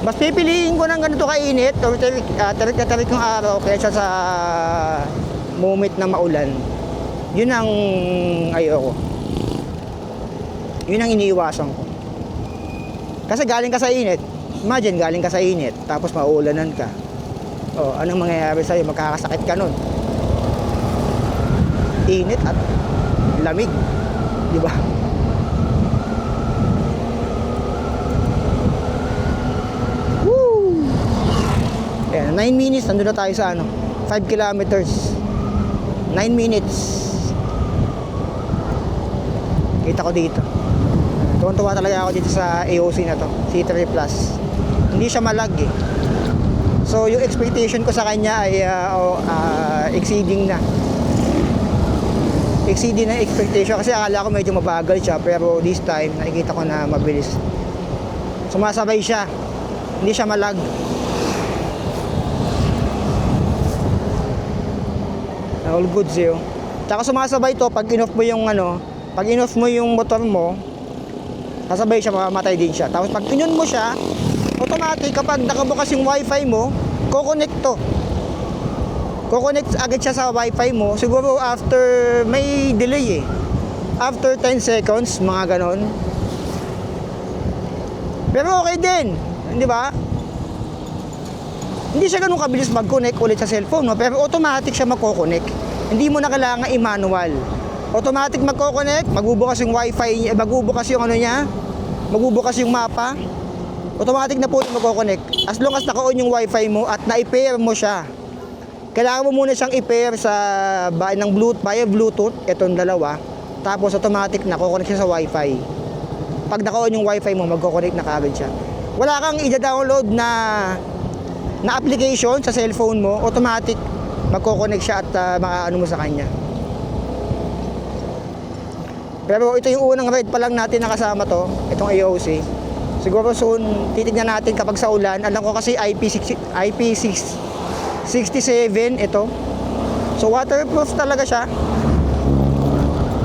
mas pipiliin ko ng ganito kainit o tarik na tarik yung araw kaysa sa moment na maulan. Yun ang ayoko. Yun ang iniiwasan ko. Kasi galing ka sa init. Imagine, galing ka sa init, tapos mauulanan ka. O, anong mangyayari sa'yo? Magkakasakit ka nun. Init at lamig. Di ba? Woo! Ayan, 9 minutes, nandun na tayo sa 5 kilometers. 9 minutes. Kita ko dito. Tuwan-tuwa talaga ako dito sa AOC na to, C3 Plus. Hindi siya malag eh. So yung expectation ko sa kanya ay exceeding na. Exceeding na expectation kasi akala ko medyo mabagal siya, pero this time nakikita ko na mabilis. Sumasabay siya. Hindi siya malag. All goods yun. Tsaka sumasabay to pag in-off mo yung pag in-off mo yung motor mo, sasabay siya, mamamatay din siya. Tapos pag in-on mo siya, automatic kapag nakabukas yung wifi mo, kukonect to. Kukonect agad siya sa wifi mo. Siguro after, may delay eh. After 10 seconds, mga ganon. Pero okay din, di ba? Hindi siya ganun kabilis mag-connect ulit sa cellphone mo, pero automatic siya mag-connect. Hindi mo na kailangan i-manual. Automatic magko-connect, magbubukas yung wifi, magbubukas yung niya, magbubukas yung mapa. Automatic na po yung magko-connect. As long as naka-on yung wifi mo at na-i-pair mo siya. Kailangan mo muna siyang i-pair sa ng Bluetooth, via Bluetooth, itong dalawa. Tapos automatic na ko-connect siya sa wifi. Pag naka-on yung wifi mo, magko-connect na kaagad siya. Wala kang i-download na application sa cellphone mo, automatic magko-connect siya at makaano mo sa kanya. Pero ito yung unang ride pa lang natin na kasama to, itong AOC. Siguro soon, titignan natin kapag sa ulan. Alam ko kasi IP67 ito. So waterproof talaga siya.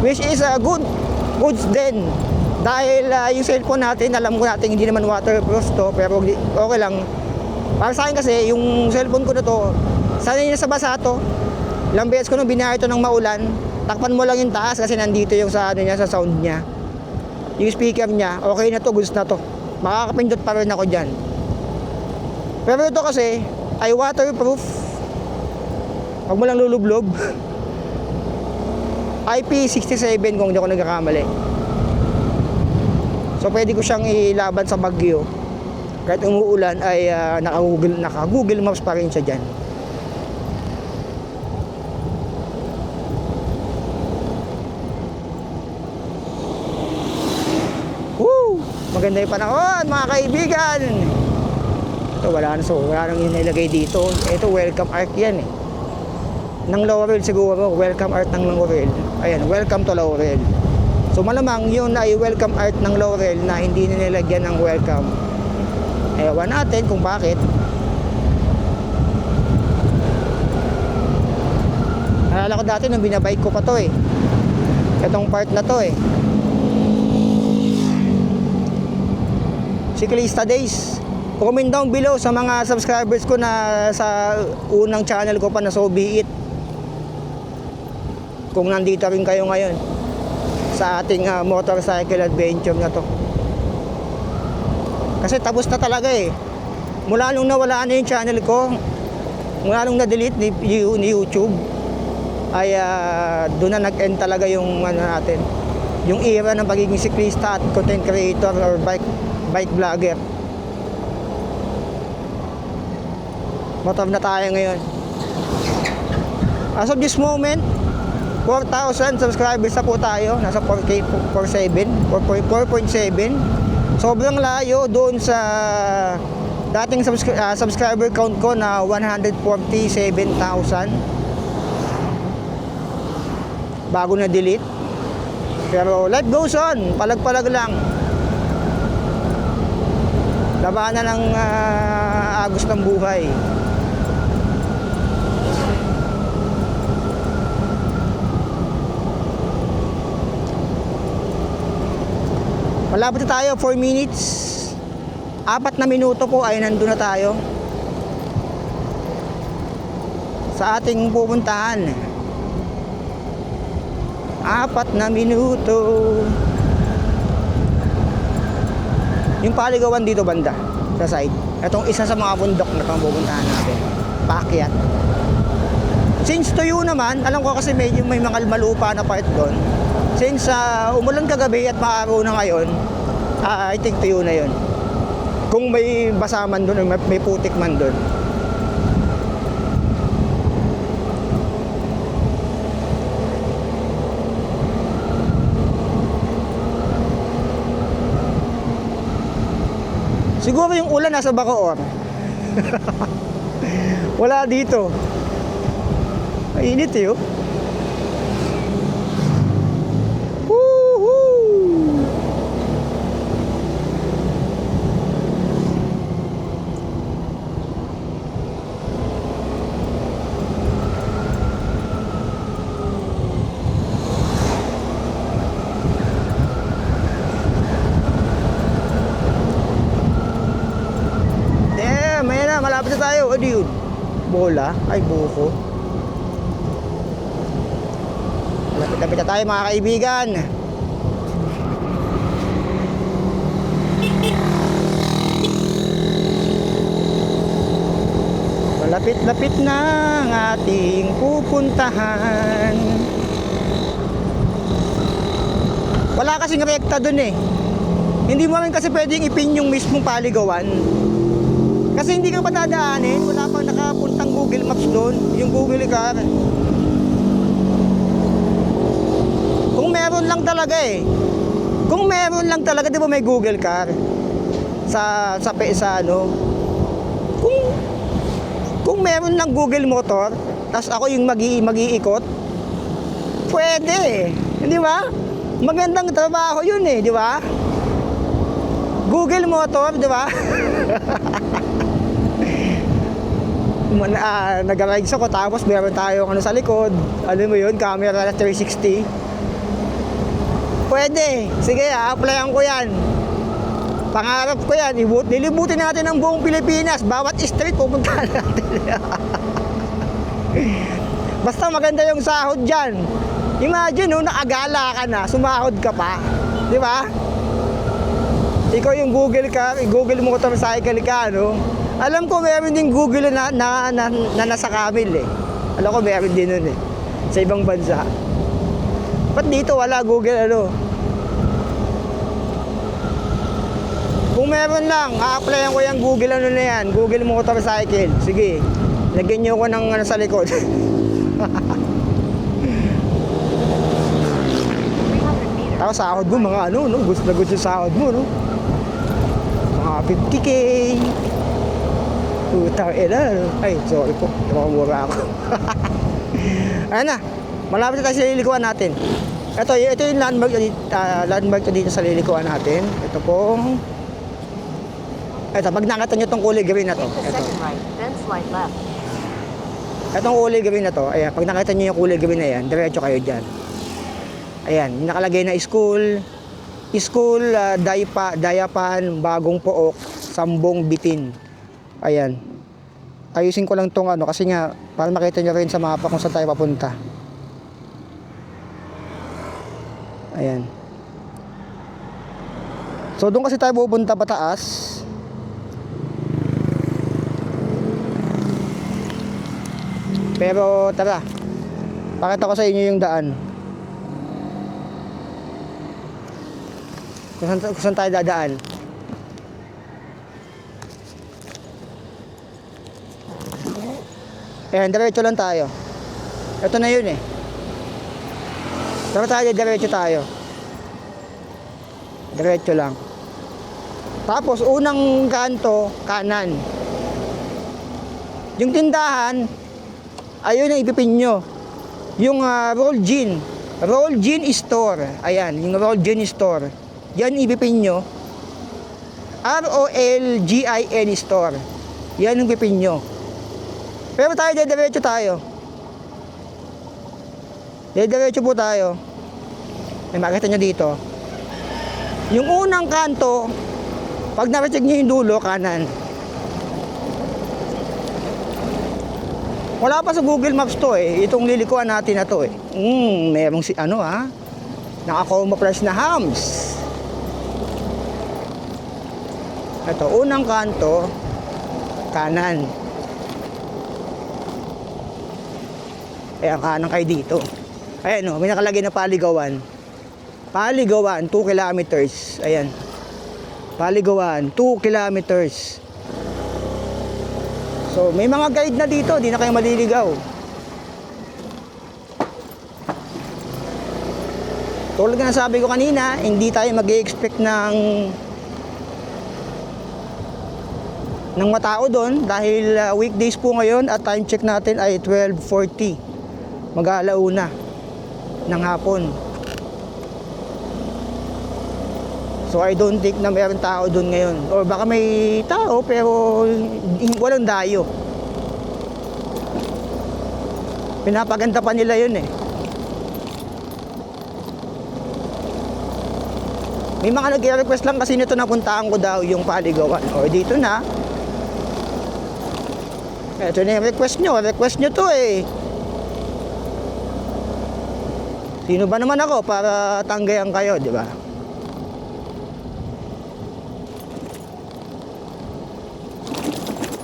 Which is a goods din. Dahil yung cellphone natin, alam ko natin hindi naman waterproof to, pero okay lang. Para sa akin kasi, yung cellphone ko na to, sanay na sa basa to. Ilang beses ko nung binahay ito ng maulan, takpan mo lang yung taas kasi nandito yung sa niya, sa sound niya. Yung speaker niya, okay na to, goods na to. Makakapindot pa rin ako dyan. Pero ito kasi ay waterproof. Huwag mo lang lulublob. IP67 kung hindi ako nagkakamali. So pwede ko siyang ilaban sa bagyo. Kahit umuulan ay naka-Google Maps pa rin siya dyan. Maganda yung panahon, mga kaibigan. Ito, wala nang inilagay dito. Ito, welcome art yan eh. Ng Laurel siguro, welcome art ng Laurel. Ayan, welcome to Laurel. So malamang yun ay welcome art ng Laurel na hindi nilagyan ng welcome. Ewan natin kung bakit. Naalala ko dati nung binabike ko pa to eh. Itong part na to eh. Cyclista Days. Comment down below sa mga subscribers ko na sa unang channel ko pa na So Be It. Kung nandito rin kayo ngayon sa ating motorcycle adventure na to. Kasi tapos na talaga eh. Mula nung nawala na yung channel ko, mula nung na-delete ni YouTube, ay doon na nag-end talaga yung natin. Yung era ng pagiging cyclista at content creator or bike vlogger. Motor na tayo ngayon. As of this moment, 4,000 subscribers na po tayo. Nasa 4K, 4.7. Sobrang layo doon sa dating subscriber count ko na 147,000. Bago na delete. Pero life goes on. Palag-palag lang. Labanan ng agos ng buhay. Malapit na tayo, 4 minutes. 4 na minuto po ay nandun na tayo sa ating pupuntahan. 4 na minuto. Yung Paligawan dito banda, sa side. Itong isa sa mga bundok na pang pupuntahan natin. Paakyat. Since tuyo naman, alam ko kasi medyo may mga malupa na part doon. Since umulan kagabi at maaraw na ngayon, I think tuyo na yun. Kung may basa man doon, may putik man doon. Siguro yung ulan nasa Bacoor. Wala dito. Mainit eh, oh. Woohoo! Damn, ayan na, malapit na tayo. Ano yun? Bola? Ay, buko. Lapit-lapit na tayo mga kaibigan. Malapit-lapit na ang ating pupuntahan. Wala kasing rekta dun eh. Hindi mo rin kasi pwedeng ipin yung mismong Paligawan. Kasi hindi ka pa dadaanin. Wala pang nakapuntang Google Maps doon. Yung Google Car. Kung meron lang talaga eh. Kung meron lang talaga, 'di ba may Google Car sa ano. Kung meron lang Google Motor, tas ako yung mag-iikot, pwede. Hindi ba? Magandang trabaho 'yun eh, di ba? Google Motor, di ba? Nag-rides ako tapos meron tayong ano sa likod. Ano mo 'yun? Camera na 360. Pwede. Sige, applyan ko yan. Pangarap ko yan. Nilibutin natin ang buong Pilipinas. Bawat street pupuntahan natin. Basta maganda yung sahod dyan. Imagine, nakagala ka na, sumahod ka pa. Di ba? Ikaw yung Google motorcycle ka, no? Alam ko meron din Google na nasa Camel eh. Alam ko meron din nun eh. Sa ibang bansa. Ba't dito wala Google ano? Kung meron lang, a-applyan ko yung Google ano na yan, Google motorcycle. Sige, lagyan nyo ko ng ano sa likod. 300 meters. Tapos sahod mo, mga ano, no? Gusto na gusto yung sahod mo, no? Mga 50K. Utang ina, no? Ay, sorry po, nakamura ako. Ayan na, malapit na tayo sa lilikuan natin. Ito yung landmark dito sa lilikuan natin. Ito pong... Ito, pag nakita nyo itong kulay green na to. Take the Ito. second right, then slide left. Itong kulay green na to. Ayan, pag nakita nyo yung kulay green na yan, diretso kayo dyan. Ayan, yung nakalagay na school, Dayapan, Bagong Pook, Sambong Bitin. Ayan. Ayusin ko lang tong ano kasi nga para makita nyo rin sa mapa kung saan tayo papunta. Ayan. So doon kasi tayo pupunta pataas. Pero tara, pakita ko sa inyo yung daan. Kung saan tayo dadaan. Ayan, diretso lang tayo. Ito na yun eh. Tara tayo, diretso tayo. Diretso lang. Tapos, unang kanto, kanan. Yung tindahan, ayun ang ipipin nyo. Yung Roll Gin Store. Ayan, yung Roll Gin Store. Yan ipipin nyo. ROLGIN Store. Yan yung ipipin nyo. Pero tayo, diretso tayo. Diretso po tayo. May makita nyo dito. Yung unang kanto, pag narating nyo yung dulo, kanan. Wala pa sa Google Maps to eh. Itong lilikuan natin na to eh. Merong si ano naka-camouflage na hams. Ito, unang kanto, kanan. Ayan, kanan kayo dito. Ayan may nakalagay na Paligawan. Paligawan, 2 kilometers. Ayan. Paligawan, 2 kilometers. So, may mga guide na dito, di na kayo maliligaw. Tulad nga sabi ko kanina, hindi tayo mag-i-expect ng matao doon dahil weekdays po ngayon at time check natin ay 12:40. Mag-aalauna ng hapon. So I don't think na mayroong tao doon ngayon. Or baka may tao pero walang dayo. Pinapaganda pa nila yun eh. May mga nag-request lang kasi nito napuntahan ko daw yung Paligawan. O dito na. Ito na yung request nyo. Request nyo to eh. Sino ba naman ako para tanggayan kayo, di ba?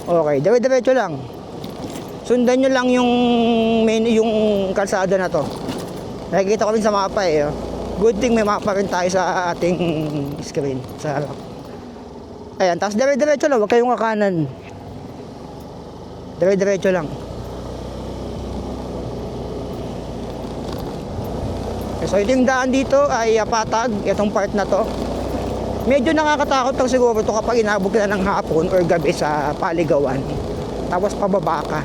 Okay, dire-diretso lang. Sundan nyo lang yung kalsada na to. Nakikita ko rin sa mapa eh. Good thing may mapa rin tayo sa ating screen. Sa harap. Ayan, tapos dire-diretso lang. Huwag kayong kakanan. Dire-diretso lang. So ito yung daan dito ay patag. Itong part na to. Medyo nakakatakot lang siguro ito kapag inabot ka na ng hapon or gabi sa Paligawan. Tapos pababa ka.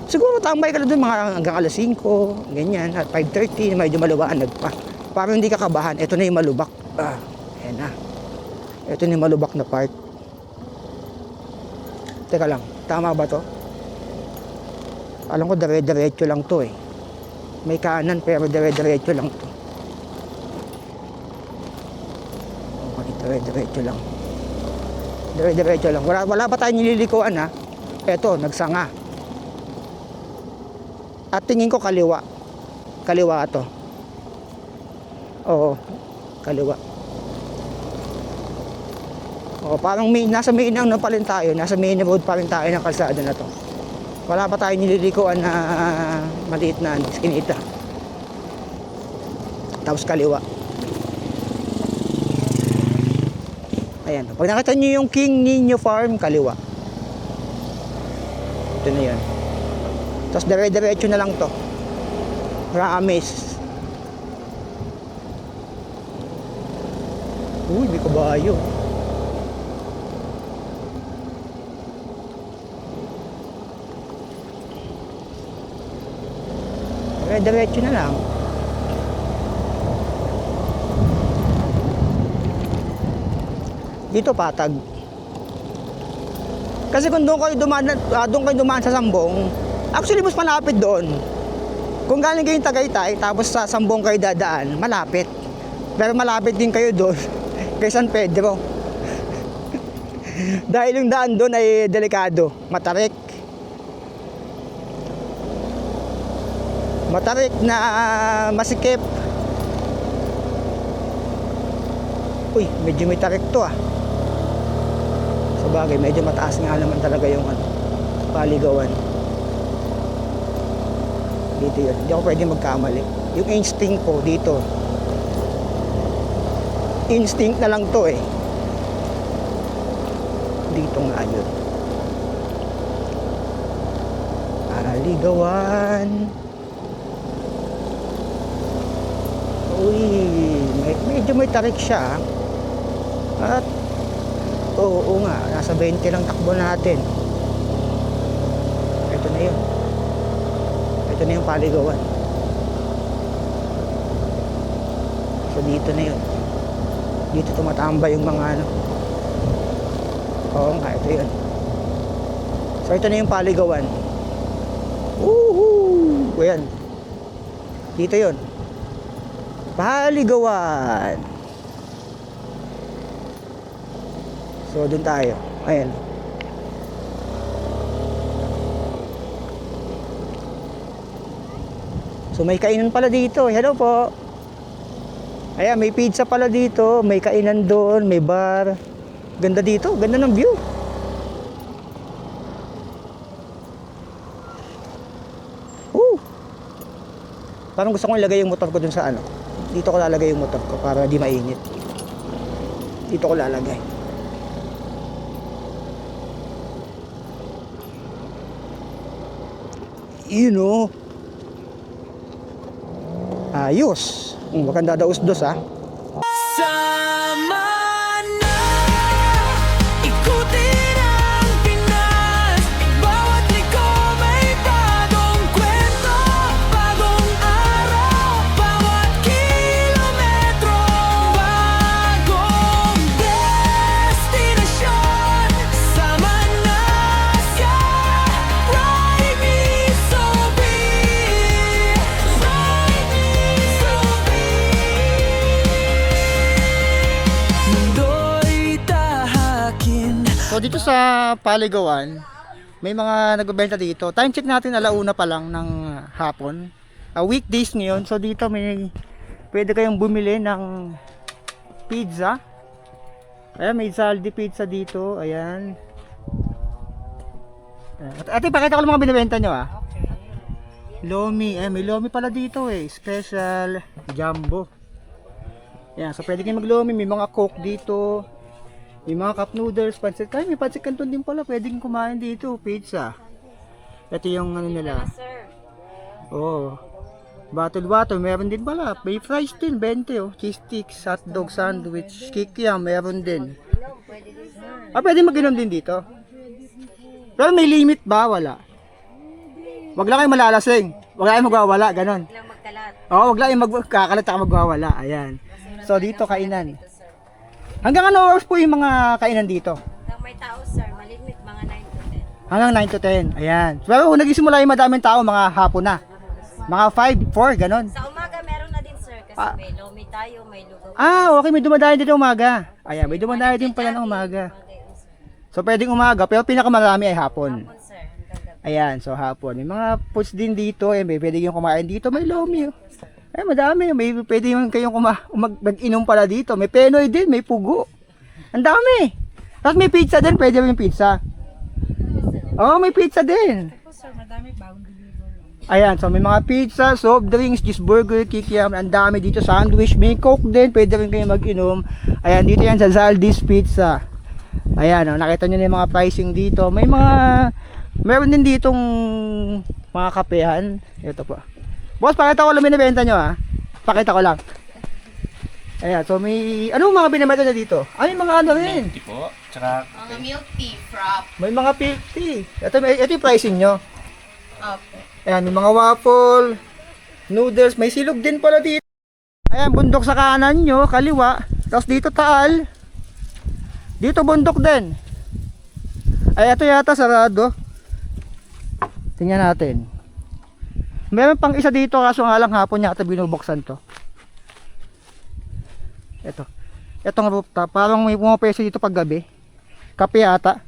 Siguro tambay ka na doon mga hanggang alas 5, ganyan, at 5:30, medyo maluwaanag pa. Para hindi ka kabahan. Ito na yung malubak. Ayan na. Ito na yung malubak na part. Teka lang, tama ba to? Alam ko dire-diretso lang to eh. May kanan pero dire-diretso lang to. Dire-diretso lang. Dire-diretso lang. Wala pa tayong nililikuan ha. Eto, nagsanga. At tingin ko kaliwa. Kaliwa to. Oo, kaliwa. Oo, parang nasa main ang pa rin tayo. Nasa main road pa rin tayo ng kalsada na to. Wala pa tayong nililikuan na maliit na iskinita. Tapos kaliwa. Ayan. Pag nakita nyo yung King Nino Farm, kaliwa. Ito na yan. Tapos dire-diretso na lang to. Promise. Uy, may kabayo. Dire-diretso na lang. Dito patag. Kasi kung doon kayo dumaan sa Sambong, actually mas malapit doon. Kung galing kayong Tagaytay tapos sa Sambong kayo dadaan, malapit. Pero malapit din kayo doon kay San Pedro. Dahil yung daan doon ay delikado, matarik. Matarik na masikip. Uy, medyo may tarik to ah. Sabagay, medyo mataas nga naman talaga yung Paligawan. Dito yun. Hindi ako pwede magkamali. Yung instinct ko dito. Instinct na lang to eh. Dito nga yun. Paligawan. Uy, medyo may tarik siya. At oo nga, nasa 20 lang takbo natin. Ito na yun. Ito na yung Paligawan. So dito na yun. Dito tumatambay yung mga ano. Oo nga, ito yun. So ito na yung Paligawan. Woohoo! Ayan. Dito yun. Paligawan. So doon tayo. Ayan. So may kainan pala dito. Hello po. Ayan, may pizza pala dito, may kainan doon, may bar. Ganda dito, ganda ng view. Parang gusto kong ilagay yung motor ko dun sa ano. Dito ko lalagay yung motor ko para di mainit. Dito ko lalagay. You know. Ayos. Wag kang dadaos-dos ha. Sama na, ikutin ang Pinas. Bawat liko may bagong kwento, bagong araw, bawat kilometro, bagong destinasyon. Sama na sa Ride Me Sobe, Ride Me Sobe. Mundo'y tahakin. So dito sa Paligawan, may mga nagbebenta dito. Time check natin alauna pa lang ng hapon. Weekdays ngayon. So dito may pwede kayong bumili ng pizza. Ayan, may Saldi pizza dito. Ayan. Ate, pakita ko lang mga binibenta nyo Lomi. May Lomi pala dito Special Jumbo. Ayan, so pwede kayong maglomi. May mga Coke dito. May mga cup noodles, pancit. Ay, may pancit canton din pala. Pwedeng kumain dito. Pizza. Ito yung ano nila. Oh. Bottled water, meron din pala. May fries din, 20 Cheese sticks, hotdog, sandwich, kikiam, meron din. Pwede mag-inom din dito. Pero may limit ba? Wala. Wag lang kayo malalasing. Wag lang kayo magwawala, ganon. Wag lang kayo magkakalat at magwawala. Ayan. So dito kainan. Hanggang ano oras po yung mga kainan dito? Hanggang may tao, sir. Malimit, mga 9 to 10. Hanggang 9 to 10. Ayan. Pero kung nagsisimula yung madaming tao, mga hapon na. Mga 5, 4, ganon. Sa umaga, meron na din, sir. Kasi may lomi tayo, may lugaw. Okay. May dumadayo dito umaga. Ayan, may dumadayo din pala ng umaga. So, pwedeng umaga. Pero pinakamarami ay hapon. Hapon, sir. Hanggang gabi. Ayan, so hapon. May mga foods din dito. May pwede yung kumain dito. May lomi. Madami. May pwede yung kayong mag-inom pala dito. May penoy din. May pugo. Ang dami. Tapos may pizza din. Pwede yung pizza. May pizza din. Sir, madami bagong deliver. Ayan, so may mga pizza, soft drinks, cheeseburger, kikiam, ang dami dito, sandwich, may coke din, pwede rin kayo mag-inom. Ayan, dito yan sa Zaldi's Pizza. Ayan, nakita nyo na yung mga pricing dito. Meron din ditong mga kapehan. Ito po. Boss, pakita ko lang binibenta nyo Pakita ko lang. Ayan, so may, anong mga binibenta nyo dito? May mga ano rin. Milk tea po, tsaka Mga milk tea, frap. May mga milk tea. Ito yung pricing nyo. Okay. Ayan, may mga waffle, noodles, may silog din pala dito. Ayan, bundok sa kanan nyo, kaliwa. Tapos dito taal. Dito bundok din. Ay, ito yata sarado. Tingnan natin. Meron pang isa dito kaso nga lang hapon yata binubuksan to. Ito. Itong rooftop. Parang may pumapeso dito pag gabi. Kape yata.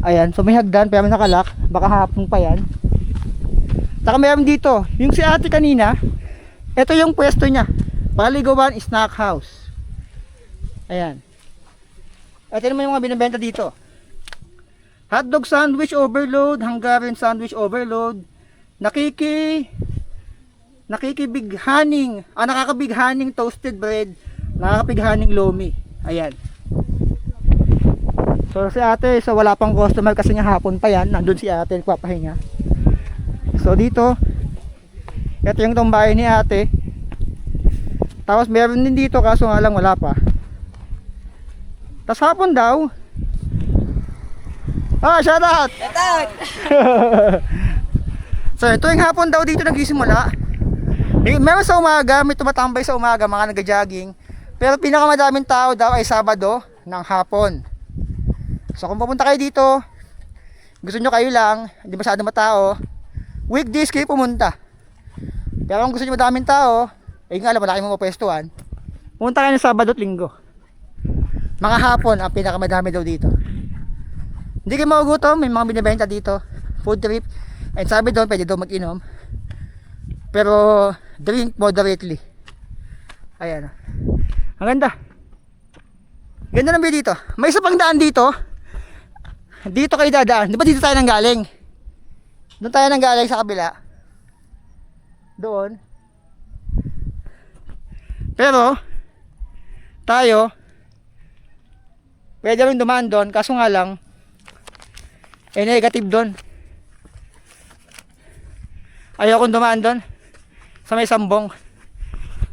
Ayan, so may hagdan pero nakalak. Baka hapon pa yan. Saka meron dito, yung si ate kanina, ito yung pwesto niya. Paligawan Snack House. Ayan. Ito naman yung mga binibenta dito. Hotdog sandwich overload, Hungarian sandwich overload, nakakabighaning toasted bread, nakakabighaning lomi. Ayan. So si ate, so wala pang customer kasi nga hapon pa yan. Nandun si ate, nagpapahinga. So dito, ito yung tumbayan ni ate. Tapos meron din dito kaso nga lang wala pa. Tapos hapon daw. Shout out! Shout out! So ito yung hapon daw dito nagsisimula. Meron sa umaga, may tumatambay sa umaga, mga nagja-jogging. Pero pinakamadaming tao daw ay Sabado ng hapon. So kung pupunta kayo dito, gusto nyo kayo lang, hindi masyado matao, weekdays kayo pumunta. Pero kung gusto nyo madaming tao, nga alam, malaki mong pwestuhan, pumunta kayo ng Sabado at Linggo. Mga hapon ang pinakamadami daw dito. Hindi kayo magugutom, may mga binibenta dito. Food trip. And sabi doon, pwede daw mag-inom. Pero drink moderately. Ayan. Ang ganda. Ganda ng view dito. May isa pang daan dito. Dito kayo dadaan. Di ba dito tayo nanggaling? Doon tayo nanggaling sa kabila. Doon. Pero tayo pwede rin dumaan doon, kaso nga lang negative doon. Ayokong dumaan doon sa may sambong,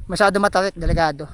masyado matarik, delikado.